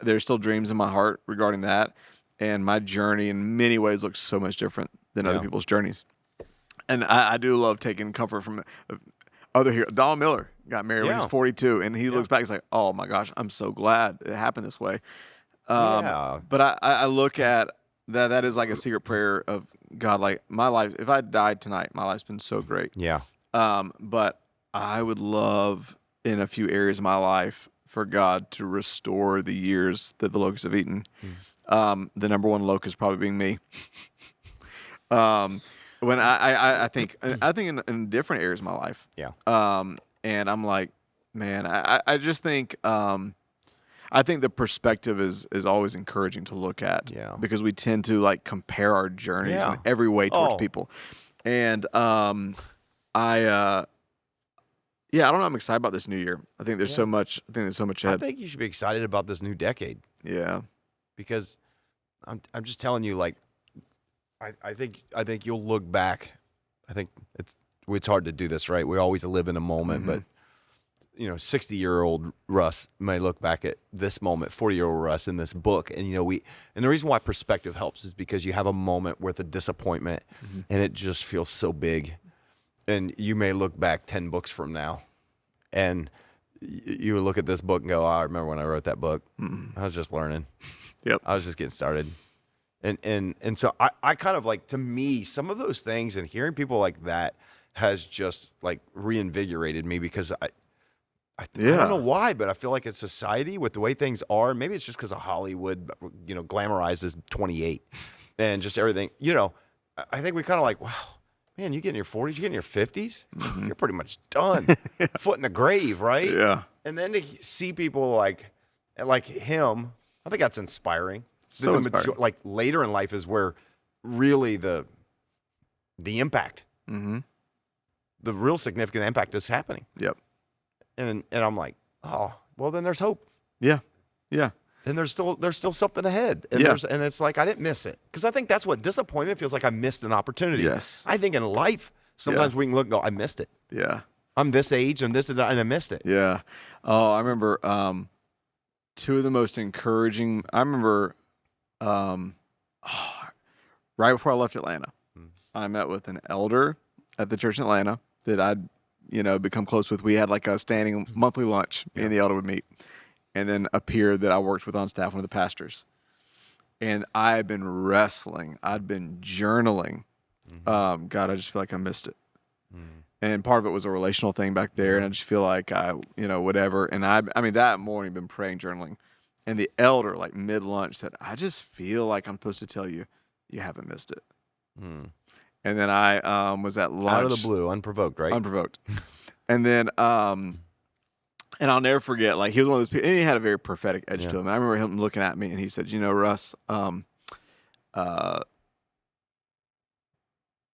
There's still dreams in my heart regarding that. And my journey in many ways looks so much different than other people's journeys. And I do love taking comfort from other heroes. Donald Miller got married when he was 42, and he looks back, he's like, oh my gosh, I'm so glad it happened this way. But I look at that is like a secret prayer of God, like my life, if I died tonight, my life's been so great. Yeah. But I would love in a few areas of my life for God to restore the years that the locusts have eaten. The number one locust probably being me. When I think in different areas of my life. Yeah. And I'm like, man, I just think I think the perspective is always encouraging to look at. Yeah. Because we tend to like compare our journeys in every way towards people. And I don't know. I'm excited about this new year. I think there's so much. I think there's so much ahead. I think you should be excited about this new decade. Yeah, because I'm just telling you, like, I think you'll look back. I think it's hard to do this, right? We always live in a moment, but 60-year-old Russ may look back at this moment, 40-year-old Russ in this book, and and the reason why perspective helps is because you have a moment worth of disappointment, and it just feels so big. And you may look back 10 books from now, and you would look at this book and go, I remember when I wrote that book. I was just learning. Yep. I was just getting started. And so I kind of like, to me, some of those things and hearing people like that has just like reinvigorated me, because I don't know why, but I feel like in society with the way things are, maybe it's just because of Hollywood, glamorizes 28 and just everything, I think we kind of like, wow, man, you get in your 40s, you get in your 50s, you're pretty much done. Foot in the grave, right? Yeah. And then to see people like him, I think that's inspiring. So inspiring. Like later in life is where really the impact, the real significant impact is happening. Yep. And I'm like, oh, well, then there's hope. Yeah. Yeah. And there's still something ahead. And and it's like I didn't miss it. Because I think that's what disappointment feels like. I missed an opportunity. Yes. I think in life, sometimes we can look and go, I missed it. Yeah. I'm this age and and I missed it. Yeah. Oh, I remember two of the most encouraging. I remember right before I left Atlanta, I met with an elder at the church in Atlanta that I'd become close with. We had like a standing monthly lunch. Me and the elder would meet. And then a peer that I worked with on staff, one of the pastors. And I had been wrestling. I'd been journaling. God, I just feel like I missed it. And part of it was a relational thing back there. And I just feel like whatever. And I mean, that morning, been praying, journaling. And the elder, like mid-lunch, said, I just feel like I'm supposed to tell you, you haven't missed it. And then I was at lunch. Out of the blue, unprovoked, right? Unprovoked. And then... and I'll never forget, like, he was one of those people, and he had a very prophetic edge to him. And I remember him looking at me, and he said, Russ, the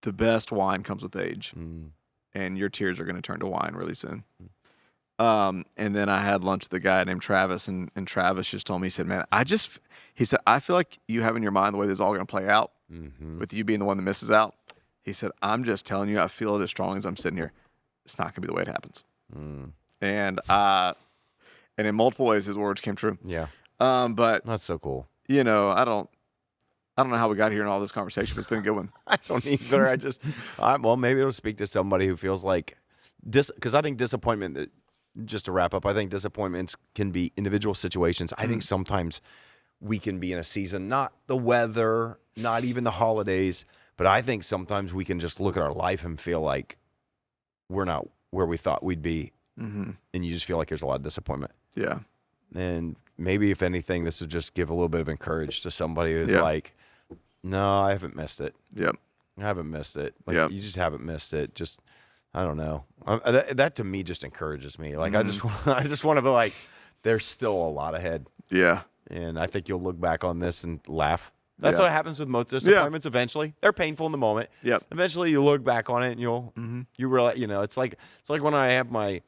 best wine comes with age, and your tears are going to turn to wine really soon. And then I had lunch with a guy named Travis, and Travis just told me, he said, man, I feel like you have in your mind the way this is all going to play out, with you being the one that misses out. He said, I'm just telling you, I feel it as strong as I'm sitting here. It's not going to be the way it happens. And in multiple ways, his words came true. Yeah. But that's so cool. I don't know how we got here in all this conversation, but it's been a good one. I don't either. Well, maybe it'll speak to somebody who feels like because I think disappointment, just to wrap up, I think disappointments can be individual situations. I think sometimes we can be in a season, not the weather, not even the holidays, but I think sometimes we can just look at our life and feel like we're not where we thought we'd be. And you just feel like there's a lot of disappointment. Yeah. And maybe, if anything, this would just give a little bit of encourage to somebody who's like, no, I haven't missed it. Yep. I haven't missed it. Like, you just haven't missed it. Just, I don't know. That to me just encourages me. Like, I just want to be like, there's still a lot ahead. Yeah. And I think you'll look back on this and laugh. That's what happens with most disappointments eventually. They're painful in the moment. Yep. Eventually you look back on it and you realize, it's like when I have my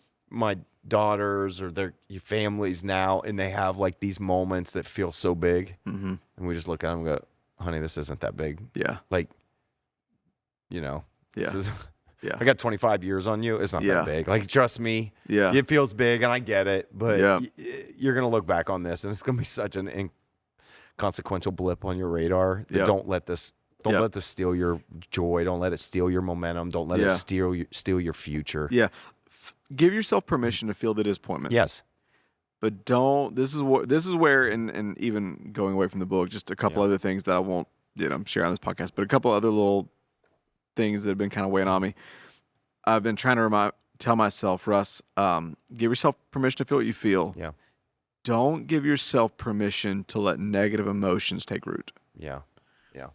daughters or their families now, and they have like these moments that feel so big, and we just look at them and go, honey, this isn't that big. Yeah. Like, this is, I got 25 years on you. It's not that big. Like, trust me. Yeah. It feels big, and I get it, but you're going to look back on this, and it's going to be such an inconsequential blip on your radar. Don't let this steal your joy. Don't let it steal your momentum. Don't let it steal your future. Yeah. Give yourself permission to feel the disappointment. Yes. But don't. This is where, and even going away from the book, just a couple other things that I won't share on this podcast, but a couple other little things that have been kind of weighing on me. I've been trying to tell myself, Russ, give yourself permission to feel what you feel. Yeah. Don't give yourself permission to let negative emotions take root. Yeah. Yeah.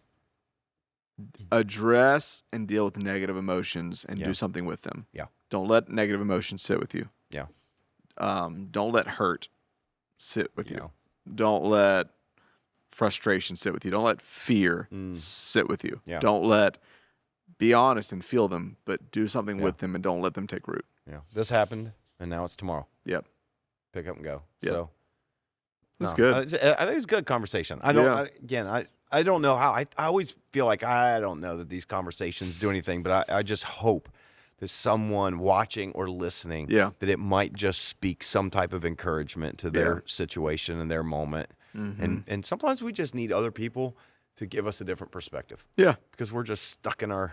Address and deal with negative emotions and do something with them. Yeah. Don't let negative emotions sit with you. Yeah. Don't let hurt sit with you. Don't let frustration sit with you. Don't let fear sit with you. Yeah. Be honest and feel them, but do something with them and don't let them take root. Yeah. This happened, and now it's tomorrow. Yep. Pick up and go. Yep. So that's good. I think it's a good conversation. I don't know how. I always feel like I don't know that these conversations do anything, but I just hope that someone watching or listening, that it might just speak some type of encouragement to their situation and their moment. And sometimes we just need other people to give us a different perspective. Yeah. Because we're just stuck in our,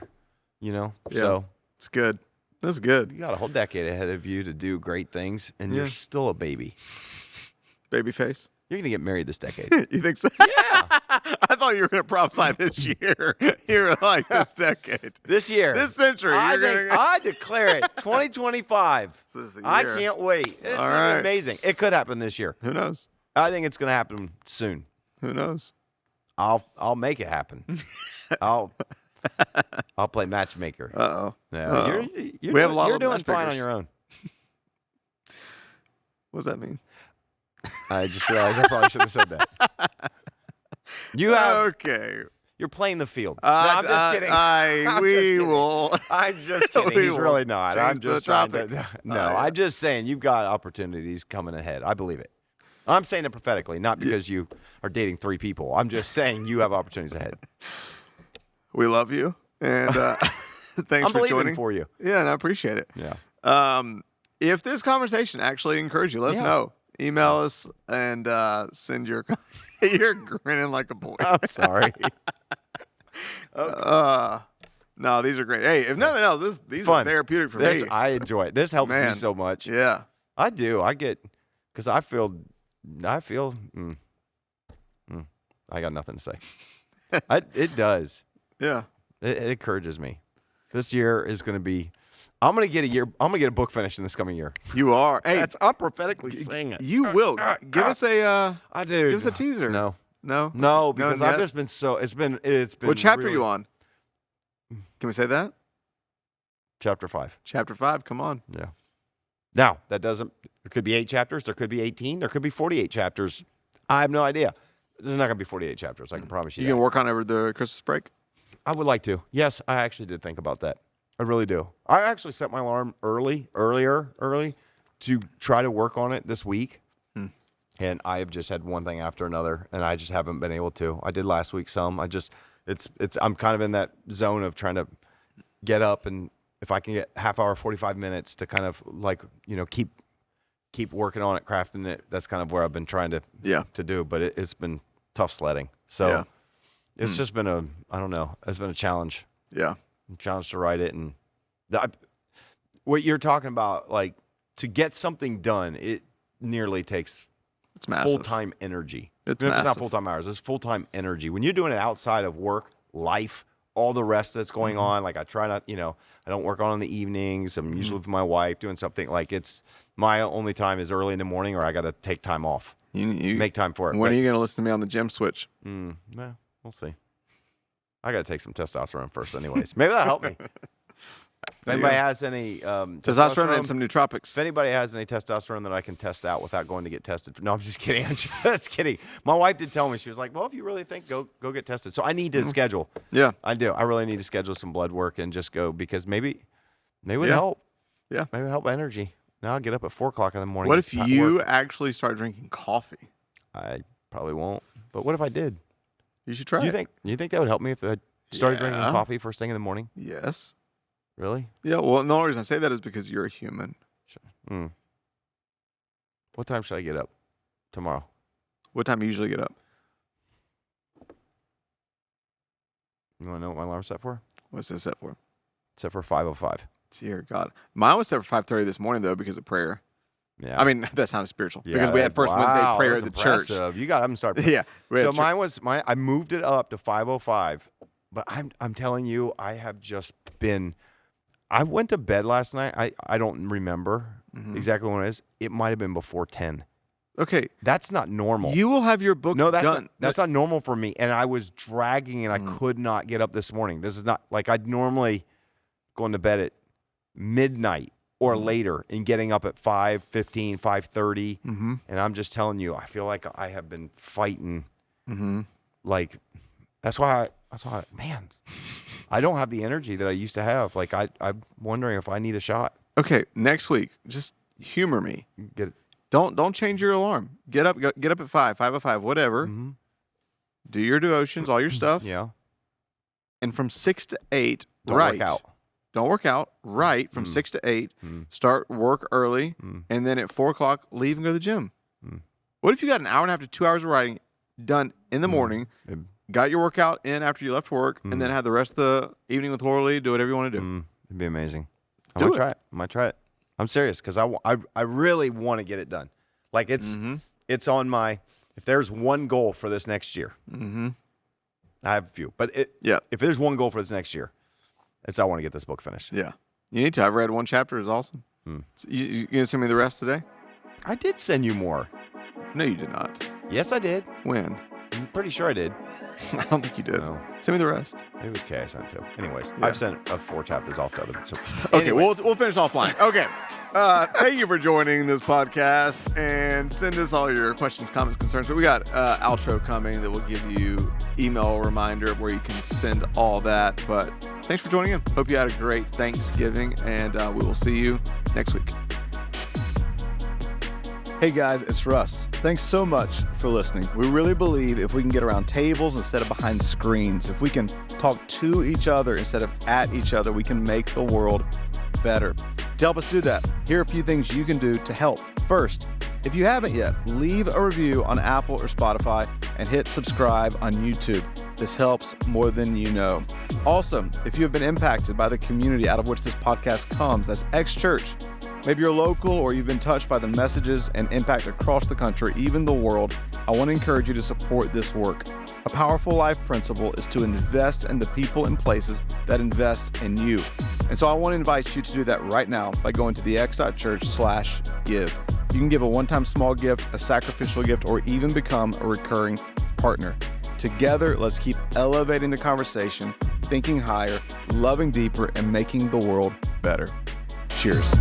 So it's good. That's good. You got a whole decade ahead of you to do great things, and you're still a baby. Baby face. You're going to get married this decade. You think so? Yeah. I thought you were going to prophesy this year. You were like, this decade. This year. This century. I declare it. 2025. This is the year. I can't wait. It's going to be amazing. It could happen this year. Who knows? I think it's going to happen soon. Who knows? I'll make it happen. I'll play matchmaker. Uh-oh. No, we have a lot you're of doing fine matchmakers. on your own. What does that mean? I just realized I probably should have said that. You have okay. You're playing the field. No, I'm just kidding. I'm just kidding. He's really not. I'm just trying to. No, I'm just saying you've got opportunities coming ahead. I believe it. I'm saying it prophetically, not because you are dating 3 people. I'm just saying you have opportunities ahead. We love you, and thanks for joining. For you. Yeah, and I appreciate it. Yeah. If this conversation actually encouraged you, let us know. Email us and send your. You're grinning like a boy. I'm sorry. No, these are great. Hey, if nothing else, these are therapeutic for me. I enjoy it. This helps me so much. Yeah, I do. I get because I feel. I got nothing to say. It does. Yeah, it encourages me. This year is going to be. I'm going to get a book finished in this coming year. You are. Hey, I'm prophetically saying it. You will. Give us a. I do. Give us a teaser. No, because I've just been so. It's been. What chapter are you on? Can we say that? Chapter 5. Chapter 5. Come on. Yeah. Now that doesn't. There could be 8 chapters. There could be 18. There could be 48 chapters. I have no idea. There's not going to be 48 chapters. I can promise you. You can work on it over the Christmas break. I would like to. Yes, I actually did think about that. I really do. I actually set my alarm early to try to work on it this week. And I have just had one thing after another, and I just haven't been able to. I did last week some. I'm kind of in that zone of trying to get up, and if I can get half hour, 45 minutes to kind of keep working on it, crafting it, that's kind of where I've been trying to do. But it's been tough sledding. So it's just been it's been a challenge. Yeah. Challenge to write it, and what you're talking about, like to get something done, it nearly takes full-time energy. It's not full-time hours; it's full-time energy. When you're doing it outside of work, life, all the rest that's going on, like I try not, I don't work on in the evenings. I'm usually with my wife doing something. Like it's my only time is early in the morning, or I got to take time off. You make time for it. When are you going to listen to me on the gym switch? We'll see. I got to take some testosterone first anyways. Maybe that'll help me. If anybody has any testosterone and some nootropics. If anybody has any testosterone that I can test out without going to get tested. No, I'm just kidding. I'm just kidding. My wife did tell me, she was like, well, if you really think, go get tested. So I need to schedule. Yeah. I do. I really need to schedule some blood work and just go because maybe it would help. Yeah. Maybe help energy. Now I'll get up at 4 o'clock in the morning. What if you actually start drinking coffee? I probably won't. But what if I did? You should try it. You think that would help me if I started drinking coffee first thing in the morning? Yes. Really? Yeah, well, the only reason I say that is because you're a human. Sure. What time should I get up tomorrow? What time do you usually get up? You want to know what my alarm's set for? What's it set for? It's set for 5:05. Dear God. Mine was set for 5:30 this morning, though, because of prayer. Yeah. I mean, that sounded spiritual. Yeah, because we had First Wednesday prayer at the church. You got to start. Yeah. So I moved it up to 5:05, but I'm telling you, I have just been. I went to bed last night. I don't remember exactly when it is. It might have been before 10. Okay. That's not normal. You will have your book done. That's not normal for me. And I was dragging and I could not get up this morning. This is not like I'd normally go to bed at midnight or later and getting up at 5:15, 5:30. And I'm just telling you, I feel like I have been fighting. Like, that's why, man, I don't have the energy that I used to have. Like, I'm wondering if I need a shot. Okay, next week, just humor me. Don't change your alarm. Get up at 5:05, whatever. Do your devotions, all your stuff. Yeah. And from 6 to 8, Don't work out. Don't work out. Right from 6 to 8. Start work early, and then at 4 o'clock, leave and go to the gym. What if you got an hour and a half to 2 hours of writing done in the morning, got your workout in after you left work, and then had the rest of the evening with Laura Lee, do whatever you want to do? It'd be amazing. I might try it. I'm serious because I really want to get it done. Like it's on my. If there's one goal for this next year, I have a few, but if there's one goal for this next year, it's I want to get this book finished. Yeah, you need to. I've read one chapter. It's awesome. So you gonna send me the rest today? I did send you more. No, you did not. Yes, I did. When? I'm pretty sure I did. I don't think you did. No. Send me the rest. It was Kay I sent to. Anyways, I've sent 4 chapters off to others. So. Okay, we'll finish offline. Okay. Thank you for joining this podcast, and send us all your questions, comments, concerns. But we got outro coming that will give you email reminder where you can send all that. But thanks for joining in. Hope you had a great Thanksgiving, and we will see you next week. Hey guys, it's Russ. Thanks so much for listening. We really believe if we can get around tables instead of behind screens, if we can talk to each other instead of at each other, we can make the world better. To help us do that, here are a few things you can do to help. First, if you haven't yet, leave a review on Apple or Spotify and hit subscribe on YouTube. This helps more than you know. Also, if you have been impacted by the community out of which this podcast comes, that's X Church. Maybe you're local or you've been touched by the messages and impact across the country, even the world. I want to encourage you to support this work. A powerful life principle is to invest in the people and places that invest in you. And so I want to invite you to do that right now by going to thex.church/give. You can give a one-time small gift, a sacrificial gift, or even become a recurring partner. Together, let's keep elevating the conversation, thinking higher, loving deeper, and making the world better. Cheers.